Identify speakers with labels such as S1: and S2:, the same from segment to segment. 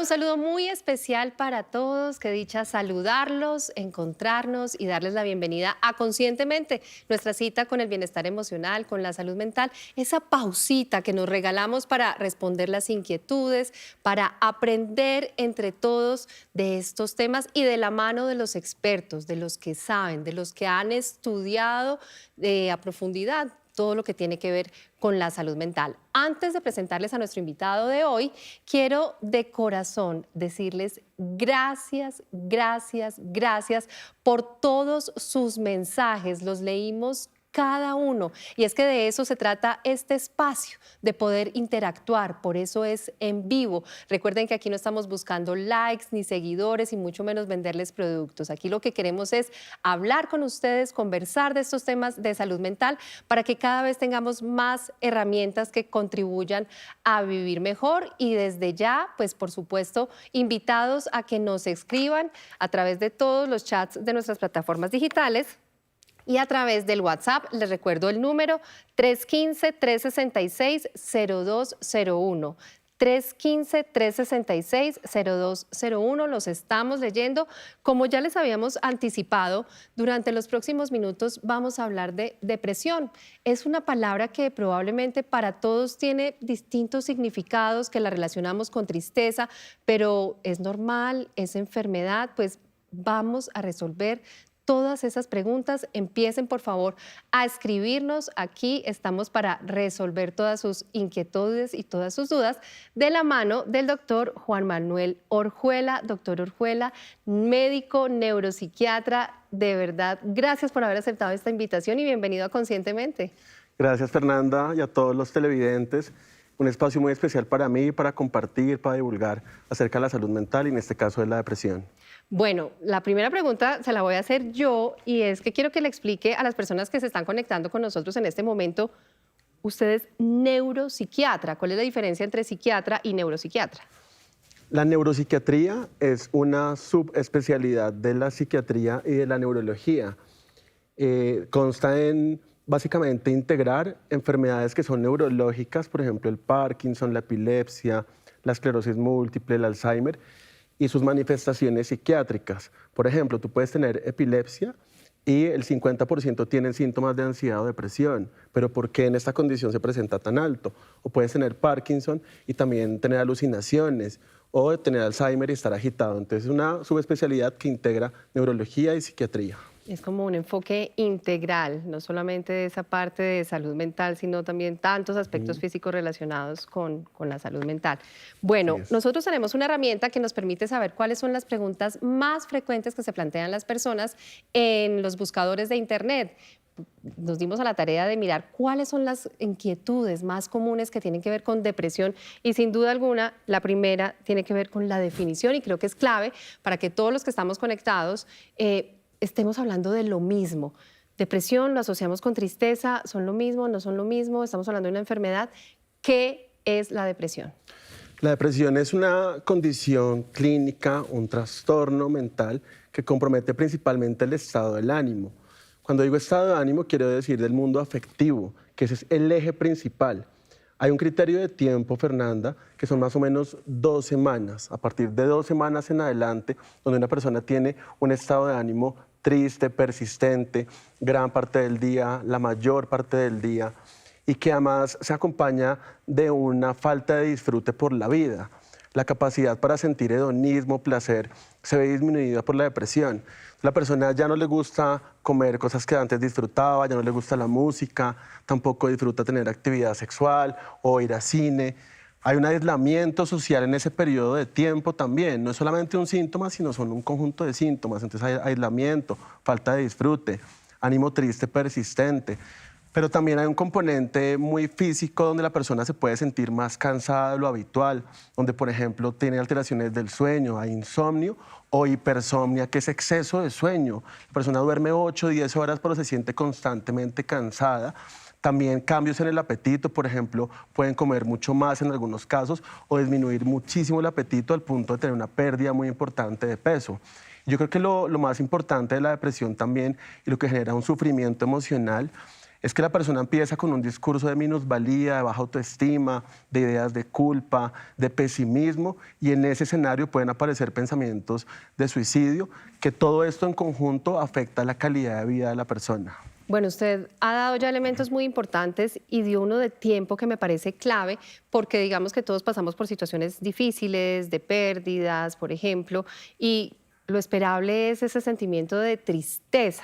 S1: saludo muy especial para todos. Qué dicha saludarlos, encontrarnos y darles la bienvenida a Conscientemente, nuestra cita con el bienestar emocional, con la salud mental, esa pausita que nos regalamos para responder las inquietudes, para aprender entre todos de estos temas y de la mano de los expertos, de los que saben, de los que han estudiado a profundidad todo lo que tiene que ver con la salud mental. Antes de presentarles a nuestro invitado de hoy, quiero de corazón decirles gracias, gracias, gracias por todos sus mensajes. Los leímos cada uno. Y es que de eso se trata este espacio, de poder interactuar. Por eso es en vivo. Recuerden que aquí no estamos buscando likes ni seguidores y mucho menos venderles productos. Aquí lo que queremos es hablar con ustedes, conversar de estos temas de salud mental para que cada vez tengamos más herramientas que contribuyan a vivir mejor. Y desde ya, pues por supuesto, invitados a que nos escriban a través de todos los chats de nuestras plataformas digitales. Y a través del WhatsApp, les recuerdo el número 315-366-0201. 315-366-0201. Los estamos leyendo. Como ya les habíamos anticipado, durante los próximos minutos vamos a hablar de depresión. Es una palabra que probablemente para todos tiene distintos significados, que la relacionamos con tristeza, pero es normal, es enfermedad, pues vamos a resolver todas esas preguntas. Empiecen, por favor, a escribirnos. Aquí estamos para resolver todas sus inquietudes y todas sus dudas de la mano del doctor Juan Manuel Orjuela. Doctor Orjuela, médico, neuropsiquiatra, de verdad, gracias por haber aceptado esta invitación y bienvenido a Conscientemente.
S2: Gracias, Fernanda, y a todos los televidentes. Un espacio muy especial para mí, para compartir, para divulgar acerca de la salud mental y en este caso de la depresión.
S1: Bueno, la primera pregunta se la voy a hacer yo y es que quiero que le explique a las personas que se están conectando con nosotros en este momento, usted es neuropsiquiatra. ¿Cuál es la diferencia entre psiquiatra y neuropsiquiatra?
S2: La neuropsiquiatría es una subespecialidad de la psiquiatría y de la neurología. Consta en básicamente integrar enfermedades que son neurológicas, por ejemplo el Parkinson, la epilepsia, la esclerosis múltiple, el Alzheimer, y sus manifestaciones psiquiátricas. Por ejemplo, tú puedes tener epilepsia y el 50% tienen síntomas de ansiedad o depresión, pero ¿por qué en esta condición se presenta tan alto? O puedes tener Parkinson y también tener alucinaciones, o tener Alzheimer y estar agitado. Entonces es una subespecialidad que integra neurología y psiquiatría.
S1: Es como un enfoque integral, no solamente de esa parte de salud mental, sino también tantos aspectos físicos relacionados con la salud mental. Bueno, nosotros tenemos una herramienta que nos permite saber cuáles son las preguntas más frecuentes que se plantean las personas en los buscadores de Internet. Nos dimos a la tarea de mirar cuáles son las inquietudes más comunes que tienen que ver con depresión y sin duda alguna la primera tiene que ver con la definición y creo que es clave para que todos los que estamos conectados estemos hablando de lo mismo. Depresión lo asociamos con tristeza, ¿son lo mismo, no son lo mismo? Estamos hablando de una enfermedad. ¿Qué es la depresión?
S2: La depresión es una condición clínica, un trastorno mental que compromete principalmente el estado del ánimo. Cuando digo estado de ánimo, quiero decir del mundo afectivo, que ese es el eje principal. Hay un criterio de tiempo, Fernanda, que son más o menos 2 semanas. A partir de 2 semanas en adelante, donde una persona tiene un estado de ánimo triste, persistente, gran parte del día, la mayor parte del día, y que además se acompaña de una falta de disfrute por la vida. La capacidad para sentir hedonismo, placer, se ve disminuida por la depresión. La persona ya no le gusta comer cosas que antes disfrutaba, ya no le gusta la música, tampoco disfruta tener actividad sexual o ir a cine. Hay un aislamiento social en ese periodo de tiempo también. No es solamente un síntoma, sino son un conjunto de síntomas. Entonces hay aislamiento, falta de disfrute, ánimo triste persistente. Pero también hay un componente muy físico donde la persona se puede sentir más cansada de lo habitual, donde, por ejemplo, tiene alteraciones del sueño, hay insomnio o hipersomnia, que es exceso de sueño. La persona duerme 8 o 10 horas, pero se siente constantemente cansada. También cambios en el apetito, por ejemplo, pueden comer mucho más en algunos casos o disminuir muchísimo el apetito al punto de tener una pérdida muy importante de peso. Yo creo que lo más importante de la depresión también y lo que genera un sufrimiento emocional Es que la persona empieza con un discurso de minusvalía, de baja autoestima, de ideas de culpa, de pesimismo, y en ese escenario pueden aparecer pensamientos de suicidio, que todo esto en conjunto afecta la calidad de vida de la persona.
S1: Bueno, usted ha dado ya elementos muy importantes y dio uno de tiempo que me parece clave, porque digamos que todos pasamos por situaciones difíciles, de pérdidas, por ejemplo, y lo esperable es ese sentimiento de tristeza.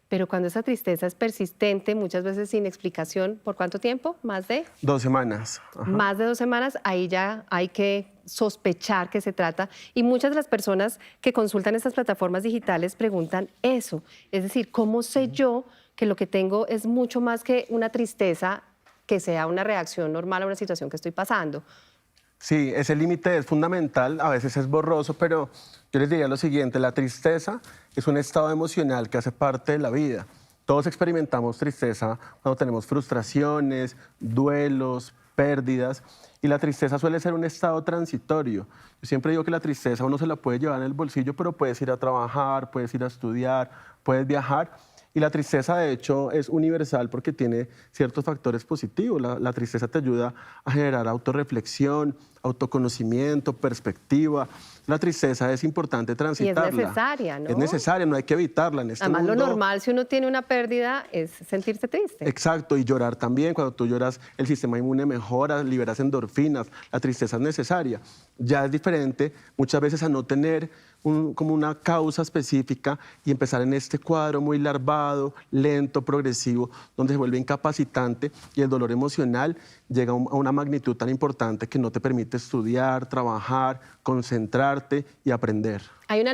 S1: Pero cuando esa tristeza es persistente, muchas veces sin explicación, ¿por cuánto tiempo? ¿Más de?
S2: 2 semanas. Ajá.
S1: Más de 2 semanas, ahí ya hay que sospechar que se trata. Y muchas de las personas que consultan estas plataformas digitales preguntan eso. Es decir, ¿cómo sé yo que lo que tengo es mucho más que una tristeza, que sea una reacción normal a una situación que estoy pasando?
S2: Sí, ese límite es fundamental, a veces es borroso, pero yo les diría lo siguiente: la tristeza es un estado emocional que hace parte de la vida. Todos experimentamos tristeza cuando tenemos frustraciones, duelos, pérdidas, y la tristeza suele ser un estado transitorio. Yo siempre digo que la tristeza uno se la puede llevar en el bolsillo, pero puedes ir a trabajar, puedes ir a estudiar, puedes viajar. Y la tristeza, de hecho, es universal porque tiene ciertos factores positivos. La tristeza te ayuda a generar autorreflexión, autoconocimiento, perspectiva. La tristeza es importante transitarla.
S1: Y es necesaria, ¿no?
S2: Es necesaria, no hay que evitarla en este
S1: Además,
S2: mundo.
S1: lo normal si uno tiene una pérdida es sentirse triste.
S2: Exacto, y llorar también. Cuando tú lloras, el sistema inmune mejora, liberas endorfinas. La tristeza es necesaria. Ya es diferente muchas veces a no tener como una causa específica y empezar en este cuadro muy larvado, lento, progresivo, donde se vuelve incapacitante y el dolor emocional llega a una magnitud tan importante que no te permite estudiar, trabajar, concentrarte y aprender.
S1: Hay una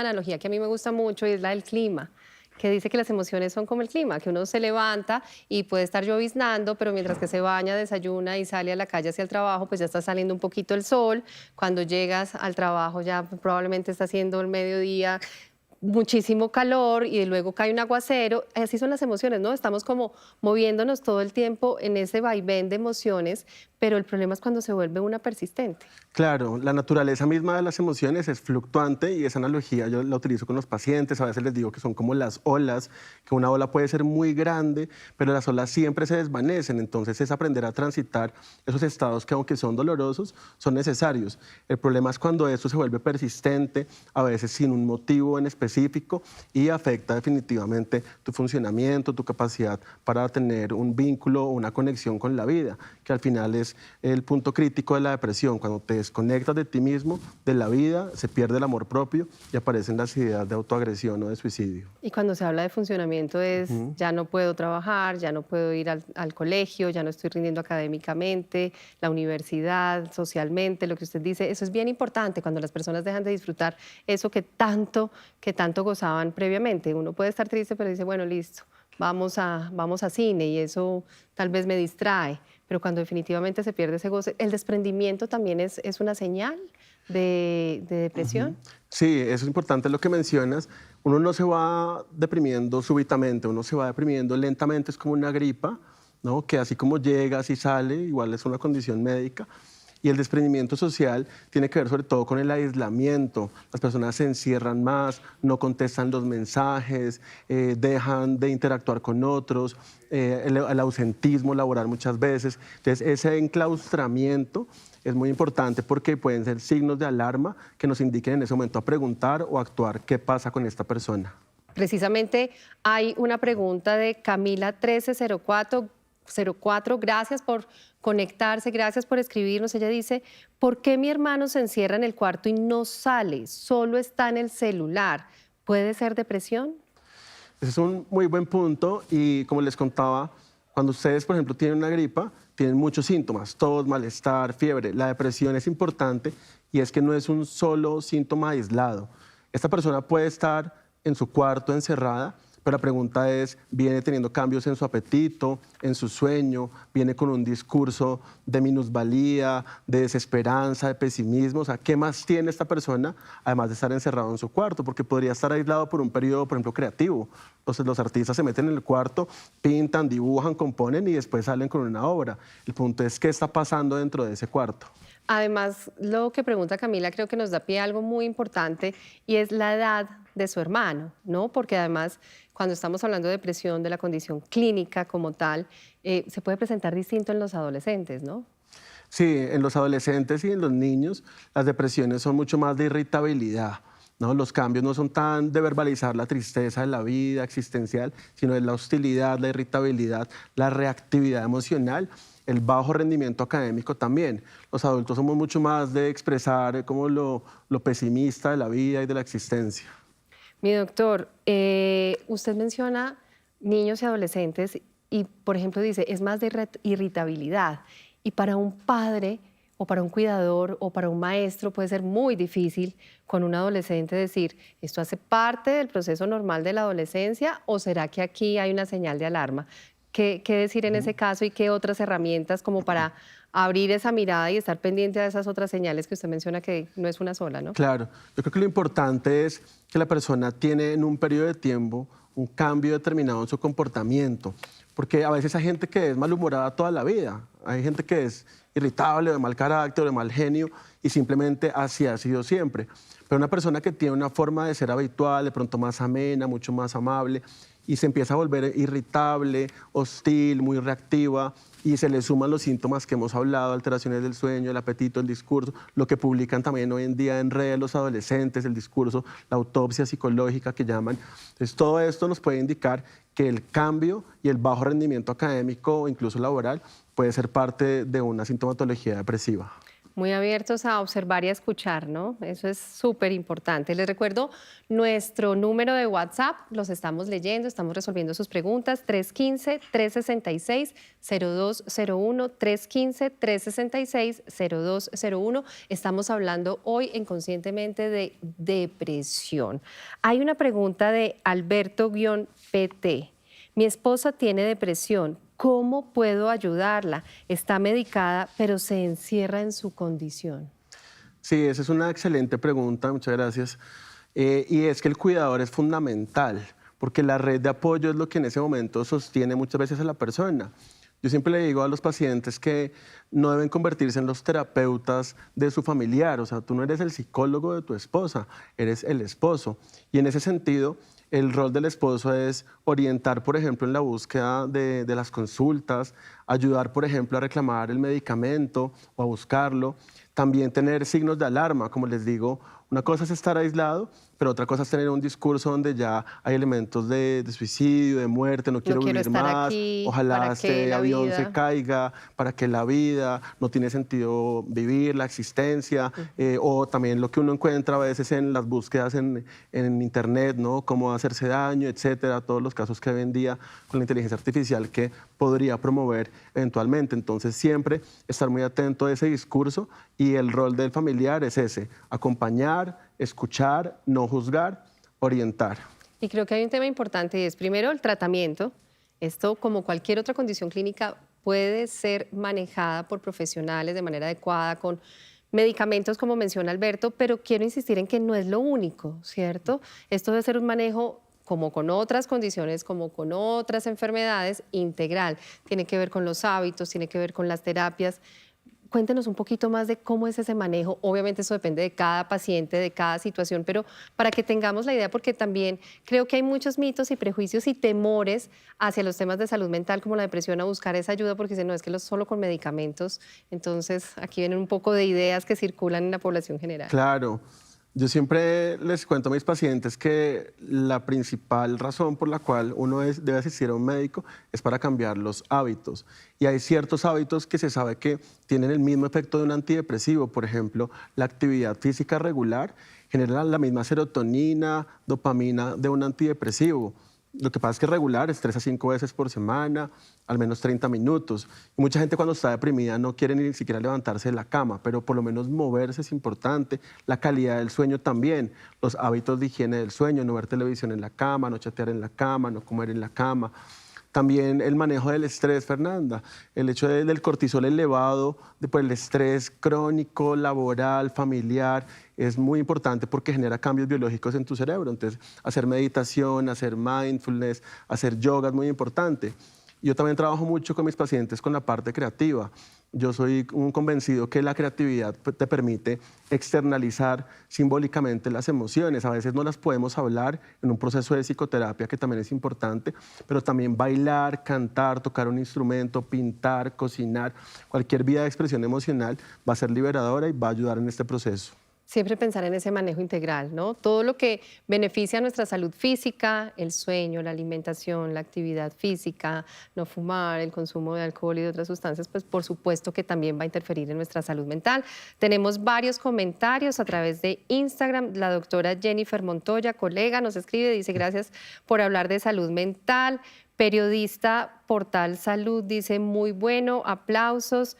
S1: analogía que a mí me gusta mucho y es la del clima, que dice que las emociones son como el clima, que uno se levanta y puede estar lloviznando, pero mientras que se baña, desayuna y sale a la calle hacia el trabajo, pues ya está saliendo un poquito el sol. Cuando llegas al trabajo ya probablemente está haciendo el mediodía, muchísimo calor y luego cae un aguacero. Así son las emociones, ¿no? Estamos como moviéndonos todo el tiempo en ese vaivén de emociones, pero el problema es cuando se vuelve una persistente.
S2: Claro, la naturaleza misma de las emociones es fluctuante y esa analogía yo la utilizo con los pacientes. A veces les digo que son como las olas, que una ola puede ser muy grande, pero las olas siempre se desvanecen. Entonces es aprender a transitar esos estados que, aunque son dolorosos, son necesarios. El problema es cuando esto se vuelve persistente, a veces sin un motivo en específico, y afecta definitivamente tu funcionamiento, tu capacidad para tener un vínculo o una conexión con la vida, que al final es el punto crítico de la depresión. Cuando te desconectas de ti mismo, de la vida, se pierde el amor propio y aparecen las ideas de autoagresión o de suicidio.
S1: Y cuando se habla de funcionamiento es, ya no puedo trabajar, ya no puedo ir al colegio, ya no estoy rindiendo académicamente, la universidad, socialmente, lo que usted dice, eso es bien importante cuando las personas dejan de disfrutar eso que tanto gozaban previamente. Uno puede estar triste, pero dice, bueno, listo, vamos a cine y eso tal vez me distrae. Pero cuando definitivamente se pierde ese goce, el desprendimiento también es una señal de depresión.
S2: Sí, eso es importante lo que mencionas. Uno no se va deprimiendo súbitamente, uno se va deprimiendo lentamente, es como una gripa, ¿no? Que así como llega, así sale, igual es una condición médica. Y el desprendimiento social tiene que ver sobre todo con el aislamiento. Las personas se encierran más, no contestan los mensajes, dejan de interactuar con otros, el ausentismo laboral muchas veces. Entonces, ese enclaustramiento es muy importante porque pueden ser signos de alarma que nos indiquen en ese momento a preguntar o actuar qué pasa con esta persona.
S1: Precisamente hay una pregunta de Camila 1304. Gracias por conectarse, gracias por escribirnos. Ella dice, ¿por qué mi hermano se encierra en el cuarto y no sale? Solo está en el celular. ¿Puede ser depresión?
S2: Ese es un muy buen punto y, como les contaba, cuando ustedes, por ejemplo, tienen una gripa, tienen muchos síntomas: tos, malestar, fiebre. La depresión es importante y es que no es un solo síntoma aislado. Esta persona puede estar en su cuarto encerrada, pero la pregunta es, ¿viene teniendo cambios en su apetito, en su sueño? ¿Viene con un discurso de minusvalía, de desesperanza, de pesimismo? O sea, ¿qué más tiene esta persona, además de estar encerrado en su cuarto? Porque podría estar aislado por un periodo, por ejemplo, creativo. Entonces, los artistas se meten en el cuarto, pintan, dibujan, componen y después salen con una obra. El punto es, ¿qué está pasando dentro de ese cuarto?
S1: Además, lo que pregunta Camila creo que nos da pie a algo muy importante y es la edad de su hermano, ¿no? Porque además, cuando estamos hablando de depresión, de la condición clínica como tal, se puede presentar distinto en los adolescentes, ¿no?
S2: Sí, en los adolescentes y en los niños las depresiones son mucho más de irritabilidad, ¿no? Los cambios no son tan de verbalizar la tristeza de la vida existencial, sino de la hostilidad, la irritabilidad, la reactividad emocional, el bajo rendimiento académico también. Los adultos somos mucho más de expresar como lo pesimista de la vida y de la existencia.
S1: Mi doctor, usted menciona niños y adolescentes y, por ejemplo, dice, es más de irritabilidad. Y para un padre o para un cuidador o para un maestro puede ser muy difícil con un adolescente decir, ¿esto hace parte del proceso normal de la adolescencia o será que aquí hay una señal de alarma? ¿Qué decir en ese caso y qué otras herramientas como para abrir esa mirada y estar pendiente de esas otras señales que usted menciona que no es una sola, ¿no?
S2: Claro, yo creo que lo importante es que la persona tiene en un periodo de tiempo un cambio determinado en su comportamiento, porque a veces hay gente que es malhumorada toda la vida, hay gente que es irritable, de mal carácter, de mal genio y simplemente así ha sido siempre. Pero una persona que tiene una forma de ser habitual, de pronto más amena, mucho más amable, y se empieza a volver irritable, hostil, muy reactiva, y se le suman los síntomas que hemos hablado, alteraciones del sueño, el apetito, el discurso, lo que publican también hoy en día en redes los adolescentes, el discurso, la autopsia psicológica que llaman. Entonces, todo esto nos puede indicar que el cambio y el bajo rendimiento académico o incluso laboral puede ser parte de una sintomatología depresiva.
S1: Muy abiertos a observar y a escuchar, ¿no? Eso es súper importante. Les recuerdo nuestro número de WhatsApp, los estamos leyendo, estamos resolviendo sus preguntas, 315-366-0201, 315-366-0201. Estamos hablando hoy en Conscientemente de depresión. Hay una pregunta de Alberto-PT. Mi esposa tiene depresión. ¿Cómo puedo ayudarla? Está medicada, pero se encierra en su condición.
S2: Sí, esa es una excelente pregunta, muchas gracias. Y es que el cuidador es fundamental, porque la red de apoyo es lo que en ese momento sostiene muchas veces a la persona. Yo siempre le digo a los pacientes que no deben convertirse en los terapeutas de su familiar, o sea, tú no eres el psicólogo de tu esposa, eres el esposo. Y en ese sentido, el rol del esposo es orientar, por ejemplo, en la búsqueda de las consultas, ayudar, por ejemplo, a reclamar el medicamento o a buscarlo. También tener signos de alarma, como les digo, una cosa es estar aislado, pero otra cosa es tener un discurso donde ya hay elementos de suicidio, de muerte, no quiero vivir
S1: estar
S2: más,
S1: aquí,
S2: ojalá
S1: ¿para qué
S2: este
S1: la
S2: avión
S1: vida?
S2: se caiga, para que la vida no tiene sentido vivir, la existencia, o también lo que uno encuentra a veces en las búsquedas en internet, ¿no? Cómo hacerse daño, etcétera, todos los casos que hoy en día con la inteligencia artificial que podría promover eventualmente. Entonces, siempre estar muy atento a ese discurso y el rol del familiar es ese, acompañar, escuchar, no juzgar, orientar.
S1: Y creo que hay un tema importante y es primero el tratamiento. Esto, como cualquier otra condición clínica, puede ser manejada por profesionales de manera adecuada, con medicamentos, como menciona Alberto, pero quiero insistir en que no es lo único, ¿cierto? Esto debe ser un manejo como con otras condiciones, como con otras enfermedades, integral. Tiene que ver con los hábitos, tiene que ver con las terapias. Cuéntenos un poquito más de cómo es ese manejo. Obviamente eso depende de cada paciente, de cada situación, pero para que tengamos la idea, porque también creo que hay muchos mitos y prejuicios y temores hacia los temas de salud mental, como la depresión, a buscar esa ayuda, porque dicen, no, es que solo con medicamentos. Entonces, aquí vienen un poco de ideas que circulan en la población general.
S2: Claro. Yo siempre les cuento a mis pacientes que la principal razón por la cual uno debe asistir a un médico es para cambiar los hábitos. Y hay ciertos hábitos que se sabe que tienen el mismo efecto de un antidepresivo. Por ejemplo, la actividad física regular genera la misma serotonina, dopamina de un antidepresivo. Lo que pasa es que regular es 3 a 5 veces por semana, al menos 30 minutos. Y mucha gente cuando está deprimida no quiere ni siquiera levantarse de la cama, pero por lo menos moverse es importante. La calidad del sueño también, los hábitos de higiene del sueño, no ver televisión en la cama, no chatear en la cama, no comer en la cama. También el manejo del estrés, Fernanda, el hecho del cortisol elevado, el estrés crónico, laboral, familiar, es muy importante porque genera cambios biológicos en tu cerebro. Entonces, hacer meditación, hacer mindfulness, hacer yoga es muy importante. Yo también trabajo mucho con mis pacientes con la parte creativa. Yo soy un convencido que la creatividad te permite externalizar simbólicamente las emociones. A veces no las podemos hablar en un proceso de psicoterapia que también es importante, pero también bailar, cantar, tocar un instrumento, pintar, cocinar, cualquier vía de expresión emocional va a ser liberadora y va a ayudar en este proceso.
S1: Siempre pensar en ese manejo integral, ¿no? Todo lo que beneficia nuestra salud física, el sueño, la alimentación, la actividad física, no fumar, el consumo de alcohol y de otras sustancias, pues por supuesto que también va a interferir en nuestra salud mental. Tenemos varios comentarios a través de Instagram. La doctora Jennifer Montoya, colega, nos escribe, dice gracias por hablar de salud mental. Periodista Portal Salud dice muy bueno, aplausos.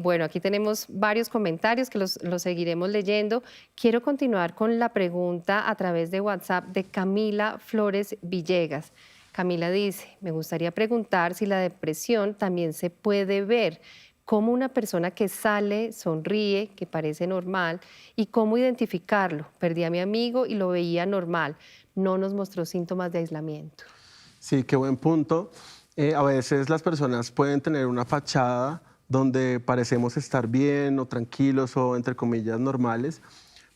S1: Bueno, aquí tenemos varios comentarios que los seguiremos leyendo. Quiero continuar con la pregunta a través de WhatsApp de Camila Flores Villegas. Camila dice, me gustaría preguntar si la depresión también se puede ver, cómo una persona que sale, sonríe, que parece normal, y cómo identificarlo. Perdí a mi amigo y lo veía normal, no nos mostró síntomas de aislamiento.
S2: Sí, qué buen punto. A veces las personas pueden tener una fachada donde parecemos estar bien o tranquilos o, entre comillas, normales,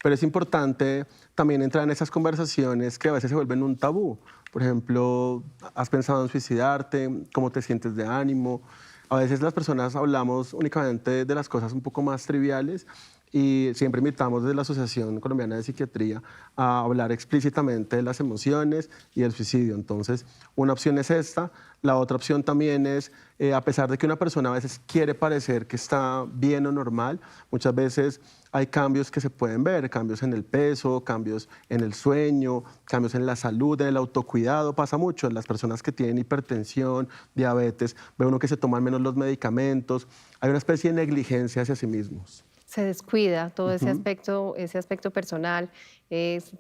S2: pero es importante también entrar en esas conversaciones que a veces se vuelven un tabú. Por ejemplo, ¿has pensado en suicidarte? ¿Cómo te sientes de ánimo? A veces las personas hablamos únicamente de las cosas un poco más triviales y siempre invitamos desde la Asociación Colombiana de Psiquiatría a hablar explícitamente de las emociones y el suicidio. Entonces, una opción es esta. La otra opción también es, a pesar de que una persona a veces quiere parecer que está bien o normal, muchas veces hay cambios que se pueden ver, cambios en el peso, cambios en el sueño, cambios en la salud, en el autocuidado. Pasa mucho en las personas que tienen hipertensión, diabetes, ve uno que se toman menos los medicamentos. Hay una especie de negligencia hacia sí mismos.
S1: Se descuida todo ese aspecto personal. Es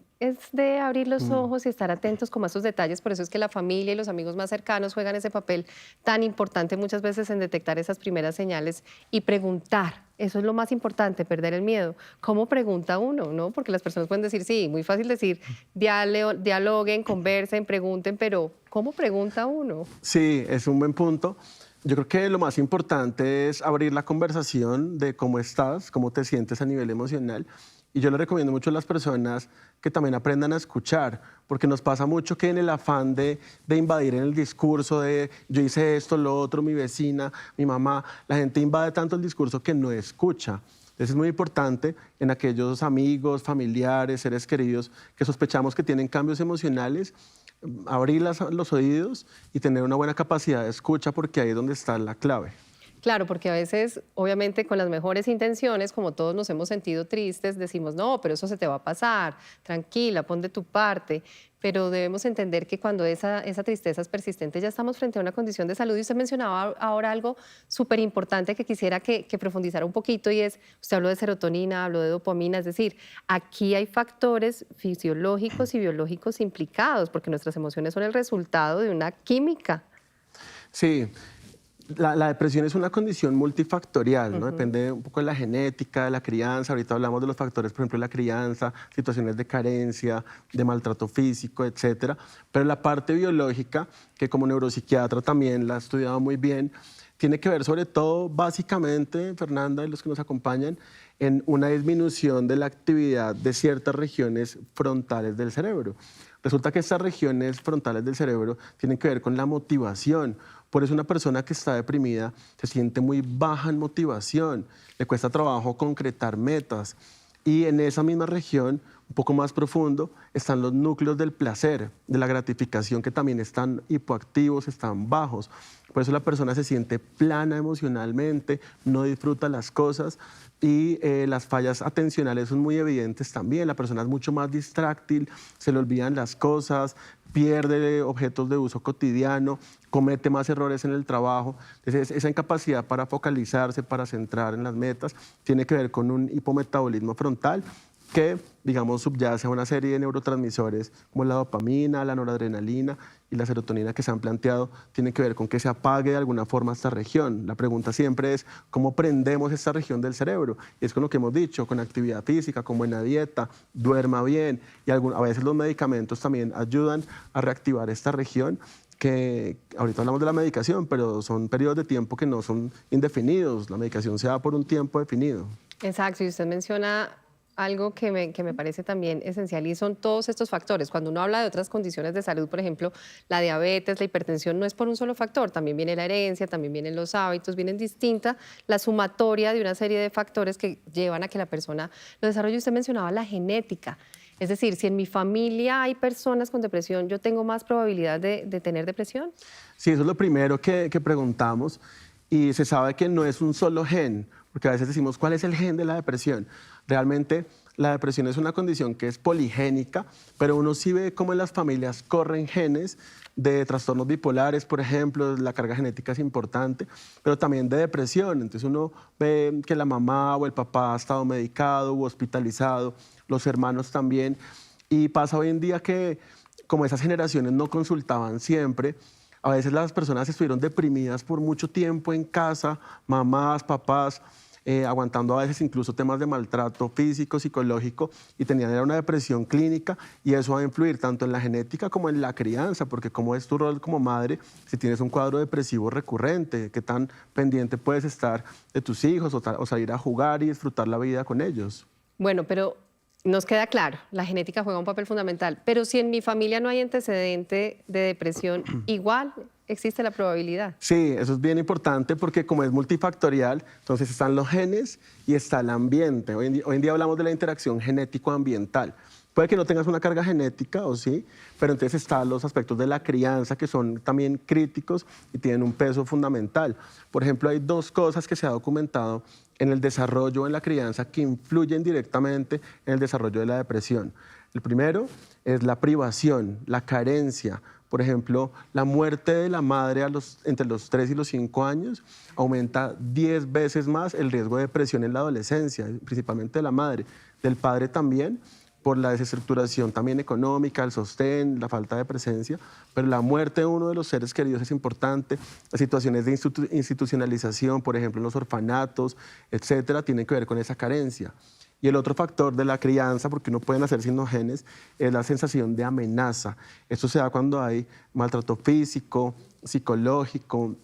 S1: de abrir los ojos y estar atentos como a esos detalles. Por eso es que la familia y los amigos más cercanos juegan ese papel tan importante muchas veces en detectar esas primeras señales y preguntar. Eso es lo más importante, perder el miedo. ¿Cómo pregunta uno? ¿No? Porque las personas pueden decir, sí, muy fácil decir, dialoguen, conversen, pregunten, pero ¿cómo pregunta uno?
S2: Sí, es un buen punto. Yo creo que lo más importante es abrir la conversación de cómo estás, cómo te sientes a nivel emocional. Y yo le recomiendo mucho a las personas que también aprendan a escuchar, porque nos pasa mucho que en el afán de invadir en el discurso de yo hice esto, lo otro, mi vecina, mi mamá, la gente invade tanto el discurso que no escucha. Entonces es muy importante en aquellos amigos, familiares, seres queridos que sospechamos que tienen cambios emocionales, abrir los oídos y tener una buena capacidad de escucha porque ahí es donde está la clave.
S1: Claro, porque a veces, obviamente, con las mejores intenciones, como todos nos hemos sentido tristes, decimos, no, pero eso se te va a pasar, tranquila, pon de tu parte. Pero debemos entender que cuando esa tristeza es persistente, ya estamos frente a una condición de salud. Y usted mencionaba ahora algo súper importante que quisiera que profundizara un poquito y es, usted habló de serotonina, habló de dopamina, es decir, aquí hay factores fisiológicos y biológicos implicados, porque nuestras emociones son el resultado de una química.
S2: Sí. La depresión es una condición multifactorial, ¿no? Depende un poco de la genética, de la crianza. Ahorita hablamos de los factores, por ejemplo, de la crianza, situaciones de carencia, de maltrato físico, etcétera. Pero la parte biológica, que como neuropsiquiatra también la he estudiado muy bien, tiene que ver sobre todo, básicamente, Fernanda y los que nos acompañan, en una disminución de la actividad de ciertas regiones frontales del cerebro. Resulta que estas regiones frontales del cerebro tienen que ver con la motivación. Por eso una persona que está deprimida se siente muy baja en motivación, le cuesta trabajo concretar metas. Y en esa misma región, un poco más profundo, están los núcleos del placer, de la gratificación, que también están hipoactivos, están bajos. Por eso la persona se siente plana emocionalmente, no disfruta las cosas y las fallas atencionales son muy evidentes también. La persona es mucho más distráctil, se le olvidan las cosas, pierde objetos de uso cotidiano, comete más errores en el trabajo. Entonces, esa incapacidad para focalizarse, para centrar en las metas, tiene que ver con un hipometabolismo frontal que, digamos, subyace a una serie de neurotransmisores como la dopamina, la noradrenalina y la serotonina que se han planteado, tienen que ver con que se apague de alguna forma esta región. La pregunta siempre es, ¿cómo prendemos esta región del cerebro? Y es con lo que hemos dicho, con actividad física, con buena dieta, duerma bien, y a veces los medicamentos también ayudan a reactivar esta región que ahorita hablamos de la medicación, pero son periodos de tiempo que no son indefinidos. La medicación se da por un tiempo definido.
S1: Exacto, y usted menciona algo que me parece también esencial y son todos estos factores. Cuando uno habla de otras condiciones de salud, por ejemplo, la diabetes, la hipertensión, no es por un solo factor, también viene la herencia, también vienen los hábitos, vienen distinta la sumatoria de una serie de factores que llevan a que la persona lo desarrolle. Usted mencionaba la genética. Es decir, si en mi familia hay personas con depresión, ¿yo tengo más probabilidad de tener depresión?
S2: Sí, eso es lo primero que preguntamos y se sabe que no es un solo gen, porque a veces decimos, ¿cuál es el gen de la depresión? Realmente la depresión es una condición que es poligénica, pero uno sí ve cómo en las familias corren genes de trastornos bipolares, por ejemplo, la carga genética es importante, pero también de depresión. Entonces uno ve que la mamá o el papá ha estado medicado u hospitalizado, los hermanos también, y pasa hoy en día que como esas generaciones no consultaban siempre, a veces las personas estuvieron deprimidas por mucho tiempo en casa, mamás, papás, aguantando a veces incluso temas de maltrato físico, psicológico, y tenían era una depresión clínica, y eso va a influir tanto en la genética como en la crianza, porque como es tu rol como madre, si tienes un cuadro depresivo recurrente, qué tan pendiente puedes estar de tus hijos o salir a jugar y disfrutar la vida con ellos.
S1: Bueno, pero nos queda claro, la genética juega un papel fundamental, pero si en mi familia no hay antecedente de depresión, igual existe la probabilidad.
S2: Sí, eso es bien importante porque como es multifactorial, entonces están los genes y está el ambiente. Hoy en día hablamos de la interacción genético-ambiental. Puede que no tengas una carga genética, o sí, pero entonces están los aspectos de la crianza que son también críticos y tienen un peso fundamental. Por ejemplo, hay dos cosas que se ha documentado en el desarrollo, en la crianza, que influyen directamente en el desarrollo de la depresión. El primero es la privación, la carencia. Por ejemplo, la muerte de la madre entre los 3 y los 5 años aumenta 10 veces más el riesgo de depresión en la adolescencia, principalmente de la madre. Del padre también, por la desestructuración también económica, el sostén, la falta de presencia, pero la muerte de uno de los seres queridos es importante. Las situaciones de institucionalización, por ejemplo, en los orfanatos, etcétera, tienen que ver con esa carencia. Y el otro factor de la crianza, porque no pueden nacer sin los genes, es la sensación de amenaza. Esto se da cuando hay maltrato físico, psicológico,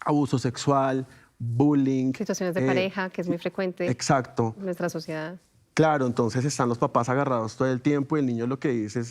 S2: abuso sexual, bullying.
S1: Situaciones de pareja, que es muy frecuente
S2: Exacto.
S1: en nuestra sociedad.
S2: Claro, entonces están los papás agarrados todo el tiempo y el niño lo que dice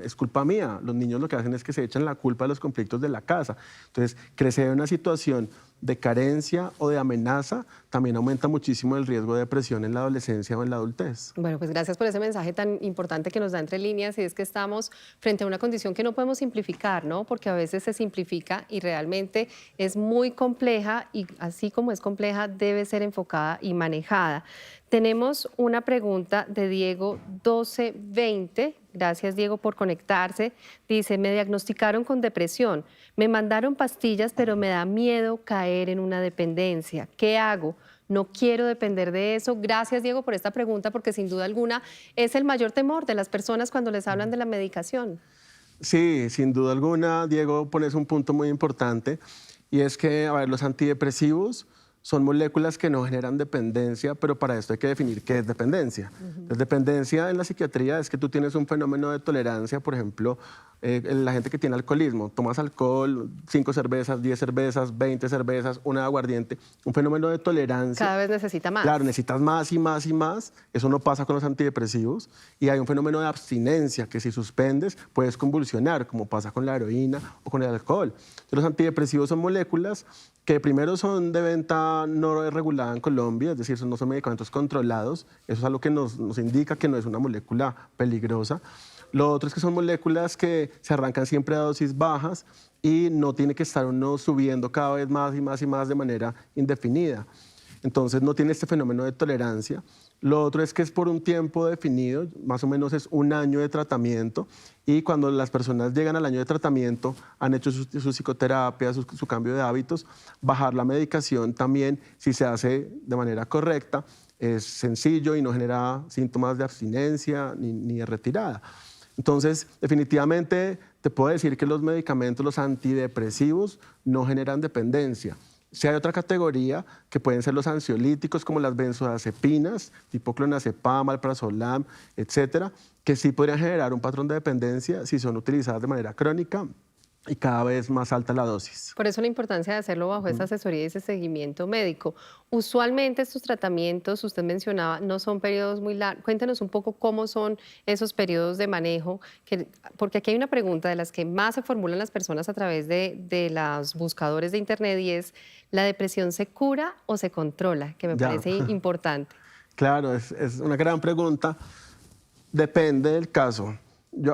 S2: es culpa mía. Los niños lo que hacen es que se echan la culpa de los conflictos de la casa. Entonces, crecer en una situación de carencia o de amenaza también aumenta muchísimo el riesgo de depresión en la adolescencia o en la adultez.
S1: Bueno, pues gracias por ese mensaje tan importante que nos da entre líneas, y es que estamos frente a una condición que no podemos simplificar, ¿no? Porque a veces se simplifica y realmente es muy compleja, y así como es compleja, debe ser enfocada y manejada. Tenemos una pregunta de Diego 1220. Gracias, Diego, por conectarse. Dice, me diagnosticaron con depresión. Me mandaron pastillas, pero me da miedo caer en una dependencia. ¿Qué hago? No quiero depender de eso. Gracias, Diego, por esta pregunta, porque sin duda alguna es el mayor temor de las personas cuando les hablan de la medicación.
S2: Sí, sin duda alguna, Diego, pones un punto muy importante, y es que, a ver, los antidepresivos son moléculas que no generan dependencia, pero para esto hay que definir qué es dependencia. Entonces, dependencia en la psiquiatría es que tú tienes un fenómeno de tolerancia, por ejemplo, la gente que tiene alcoholismo, tomas alcohol, 5 cervezas, 10 cervezas, 20 cervezas, una de aguardiente, un fenómeno de tolerancia.
S1: Cada vez necesita más.
S2: Claro, necesitas más y más y más. Eso no pasa con los antidepresivos. Y hay un fenómeno de abstinencia, que si suspendes puedes convulsionar, como pasa con la heroína o con el alcohol. Entonces, los antidepresivos son moléculas que primero son de venta no regulada en Colombia, es decir, no son medicamentos controlados. Eso es algo que nos indica que no es una molécula peligrosa. Lo otro es que son moléculas que se arrancan siempre a dosis bajas y no tiene que estar uno subiendo cada vez más y más y más de manera indefinida. Entonces no tiene este fenómeno de tolerancia. Lo otro es que es por un tiempo definido, más o menos es 1 año de tratamiento, y cuando las personas llegan al año de tratamiento, han hecho su psicoterapia, su cambio de hábitos, bajar la medicación también, si se hace de manera correcta, es sencillo y no genera síntomas de abstinencia ni de retirada. Entonces, definitivamente te puedo decir que los medicamentos, los antidepresivos, no generan dependencia. Si hay otra categoría, que pueden ser los ansiolíticos, como las benzodiazepinas, tipo clonazepam, alprazolam, etcétera, que sí podrían generar un patrón de dependencia si son utilizadas de manera crónica y cada vez más alta la dosis.
S1: Por eso la importancia de hacerlo bajo esa asesoría y ese seguimiento médico. Usualmente estos tratamientos, usted mencionaba, no son periodos muy largos. Cuéntenos un poco cómo son esos periodos de manejo, porque aquí hay una pregunta de las que más se formulan las personas a través de los buscadores de internet y es, ¿la depresión se cura o se controla? Que me
S2: Ya.
S1: parece importante.
S2: Claro, es una gran pregunta. Depende del caso.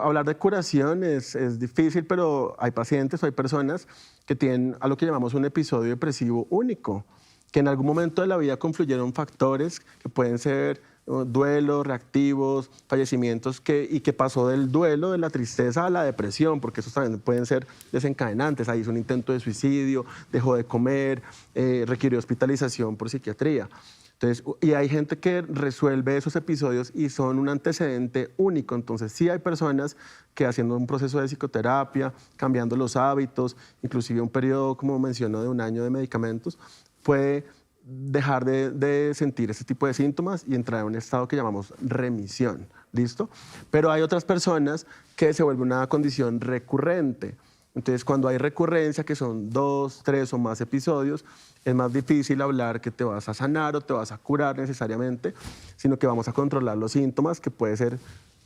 S2: Hablar de curación es difícil, pero hay pacientes o hay personas que tienen a lo que llamamos un episodio depresivo único, que en algún momento de la vida confluyeron factores que pueden ser duelos, reactivos, fallecimientos, y que pasó del duelo, de la tristeza a la depresión, porque esos también pueden ser desencadenantes. Ahí es un intento de suicidio, dejó de comer, requirió hospitalización por psiquiatría. Entonces, y hay gente que resuelve esos episodios y son un antecedente único. Entonces, sí hay personas que haciendo un proceso de psicoterapia, cambiando los hábitos, inclusive un periodo, como mencionó, de 1 año de medicamentos, puede dejar de sentir ese tipo de síntomas y entrar en un estado que llamamos remisión. ¿Listo? Pero hay otras personas que se vuelve una condición recurrente. Entonces, cuando hay recurrencia, que son 2, 3 o más episodios, es más difícil hablar que te vas a sanar o te vas a curar necesariamente, sino que vamos a controlar los síntomas, que puede ser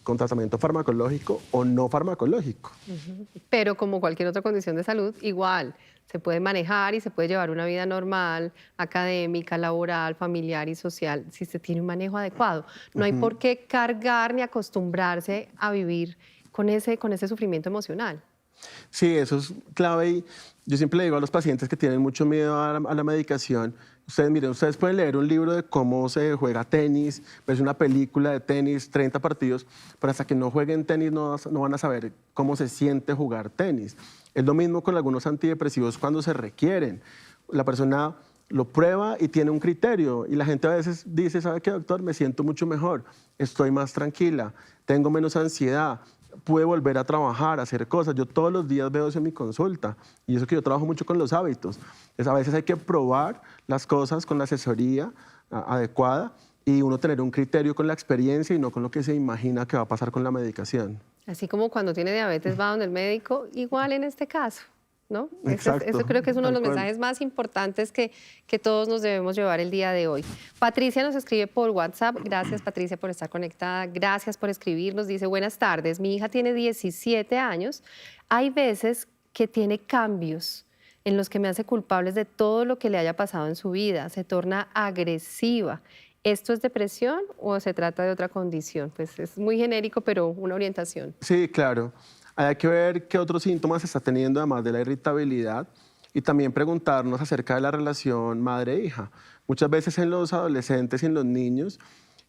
S2: con tratamiento farmacológico o no farmacológico.
S1: Pero como cualquier otra condición de salud, igual se puede manejar y se puede llevar una vida normal, académica, laboral, familiar y social, si se tiene un manejo adecuado. No hay por qué cargar ni acostumbrarse a vivir con ese sufrimiento emocional.
S2: Sí, eso es clave y yo siempre le digo a los pacientes que tienen mucho miedo a la medicación, ustedes miren, ustedes pueden leer un libro de cómo se juega tenis, verse una película de tenis, 30 partidos, pero hasta que no jueguen tenis no van a saber cómo se siente jugar tenis. Es lo mismo con algunos antidepresivos cuando se requieren. La persona lo prueba y tiene un criterio y la gente a veces dice, ¿sabe qué, doctor? Me siento mucho mejor, estoy más tranquila, tengo menos ansiedad, pude volver a trabajar, a hacer cosas. Yo todos los días veo eso en mi consulta y eso que yo trabajo mucho con los hábitos. Entonces, a veces hay que probar las cosas con la asesoría adecuada y uno tener un criterio con la experiencia y no con lo que se imagina que va a pasar con la medicación.
S1: Así como cuando tiene diabetes va donde el médico, igual en este caso, ¿no?
S2: Exacto,
S1: Eso creo que es uno de los
S2: tal cual.
S1: mensajes más importantes que todos nos debemos llevar el día de hoy. Patricia nos escribe por WhatsApp. Gracias, Patricia, por estar conectada. Gracias por escribirnos. Dice, buenas tardes, mi hija tiene 17 años. Hay veces que tiene cambios en los que me hace culpables de todo lo que le haya pasado en su vida. Se torna agresiva. ¿Esto es depresión o se trata de otra condición? Pues es muy genérico, pero una orientación.
S2: Sí, claro. Hay que ver qué otros síntomas está teniendo además de la irritabilidad y también preguntarnos acerca de la relación madre-hija. Muchas veces en los adolescentes y en los niños,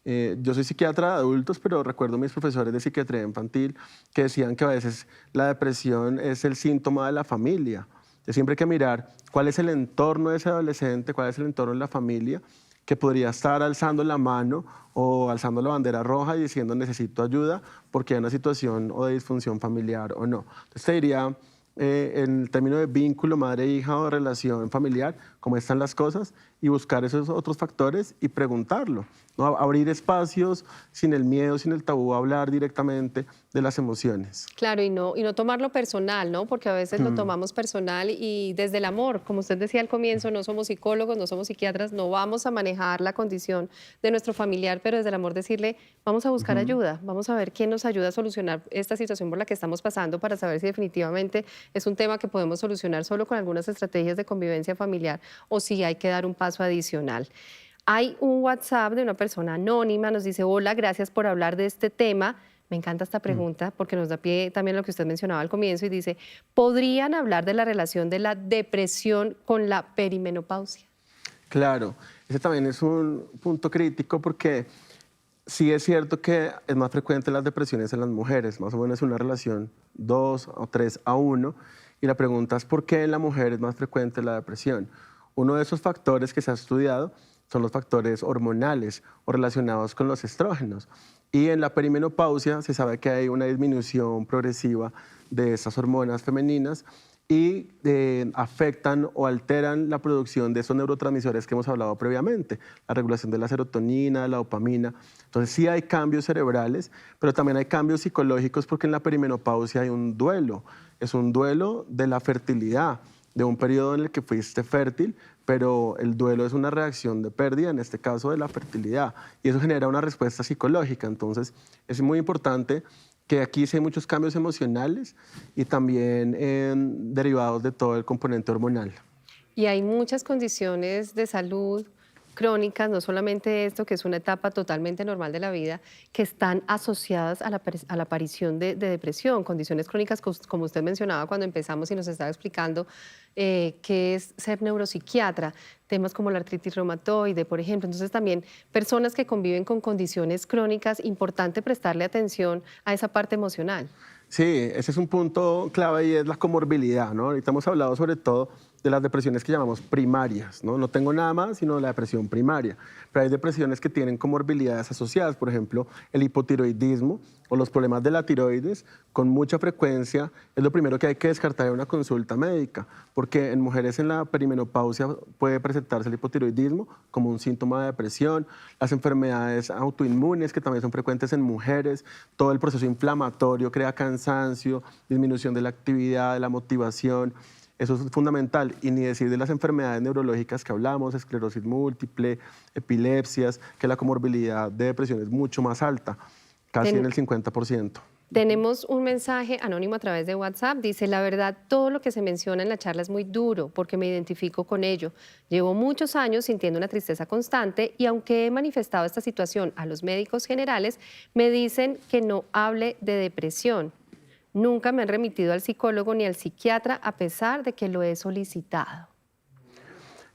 S2: yo soy psiquiatra de adultos, pero recuerdo mis profesores de psiquiatría infantil que decían que a veces la depresión es el síntoma de la familia. Entonces, siempre hay que mirar cuál es el entorno de ese adolescente, cuál es el entorno de la familia, que podría estar alzando la mano o alzando la bandera roja y diciendo necesito ayuda porque hay una situación o de disfunción familiar o no. Entonces te diría, en el término de vínculo madre-hija o relación familiar, cómo están las cosas y buscar esos otros factores y preguntarlo, ¿no? Abrir espacios sin el miedo, sin el tabú, hablar directamente de las emociones.
S1: Claro, y no tomarlo personal, ¿no? Porque a veces lo tomamos personal y desde el amor, como usted decía al comienzo, no somos psicólogos, no somos psiquiatras, no vamos a manejar la condición de nuestro familiar, pero desde el amor decirle, vamos a buscar ayuda, vamos a ver quién nos ayuda a solucionar esta situación por la que estamos pasando para saber si definitivamente es un tema que podemos solucionar solo con algunas estrategias de convivencia familiar o si hay que dar un paso adicional. Hay un WhatsApp de una persona anónima, nos dice, hola, gracias por hablar de este tema. Me encanta esta pregunta porque nos da pie también a lo que usted mencionaba al comienzo y dice, ¿podrían hablar de la relación de la depresión con la perimenopausia?
S2: Claro, ese también es un punto crítico porque sí es cierto que es más frecuente las depresiones en las mujeres, más o menos una relación 2 o 3-1, y la pregunta es ¿por qué en la mujer es más frecuente la depresión? Uno de esos factores que se ha estudiado son los factores hormonales o relacionados con los estrógenos. Y en la perimenopausia se sabe que hay una disminución progresiva de esas hormonas femeninas y afectan o alteran la producción de esos neurotransmisores que hemos hablado previamente, la regulación de la serotonina, de la dopamina. Entonces sí hay cambios cerebrales, pero también hay cambios psicológicos porque en la perimenopausia hay un duelo. Es un duelo de la fertilidad, de un periodo en el que fuiste fértil, pero el duelo es una reacción de pérdida, en este caso de la fertilidad, y eso genera una respuesta psicológica. Entonces es muy importante que aquí sí hay muchos cambios emocionales y también derivados de todo el componente hormonal.
S1: Y hay muchas condiciones de salud crónicas, no solamente esto, que es una etapa totalmente normal de la vida, que están asociadas a a la aparición de depresión, condiciones crónicas, como usted mencionaba cuando empezamos y nos estaba explicando qué es ser neuropsiquiatra, temas como la artritis reumatoide, por ejemplo. Entonces también personas que conviven con condiciones crónicas, importante prestarle atención a esa parte emocional.
S2: Sí, ese es un punto clave y es la comorbilidad, ¿no? Ahorita hemos hablado sobre todo de las depresiones que llamamos primarias, ¿no? No tengo nada más sino la depresión primaria, pero hay depresiones que tienen comorbilidades asociadas, por ejemplo, el hipotiroidismo o los problemas de la tiroides, con mucha frecuencia es lo primero que hay que descartar en una consulta médica, porque en mujeres en la perimenopausia puede presentarse el hipotiroidismo como un síntoma de depresión, las enfermedades autoinmunes que también son frecuentes en mujeres, todo el proceso inflamatorio crea cansancio, disminución de la actividad, de la motivación. Eso es fundamental, y ni decir de las enfermedades neurológicas que hablamos, esclerosis múltiple, epilepsias, que la comorbilidad de depresión es mucho más alta, casi en el 50%.
S1: Tenemos un mensaje anónimo a través de WhatsApp. Dice, la verdad, todo lo que se menciona en la charla es muy duro porque me identifico con ello. Llevo muchos años sintiendo una tristeza constante y aunque he manifestado esta situación a los médicos generales, me dicen que no hable de depresión. Nunca me han remitido al psicólogo ni al psiquiatra a pesar de que lo he solicitado.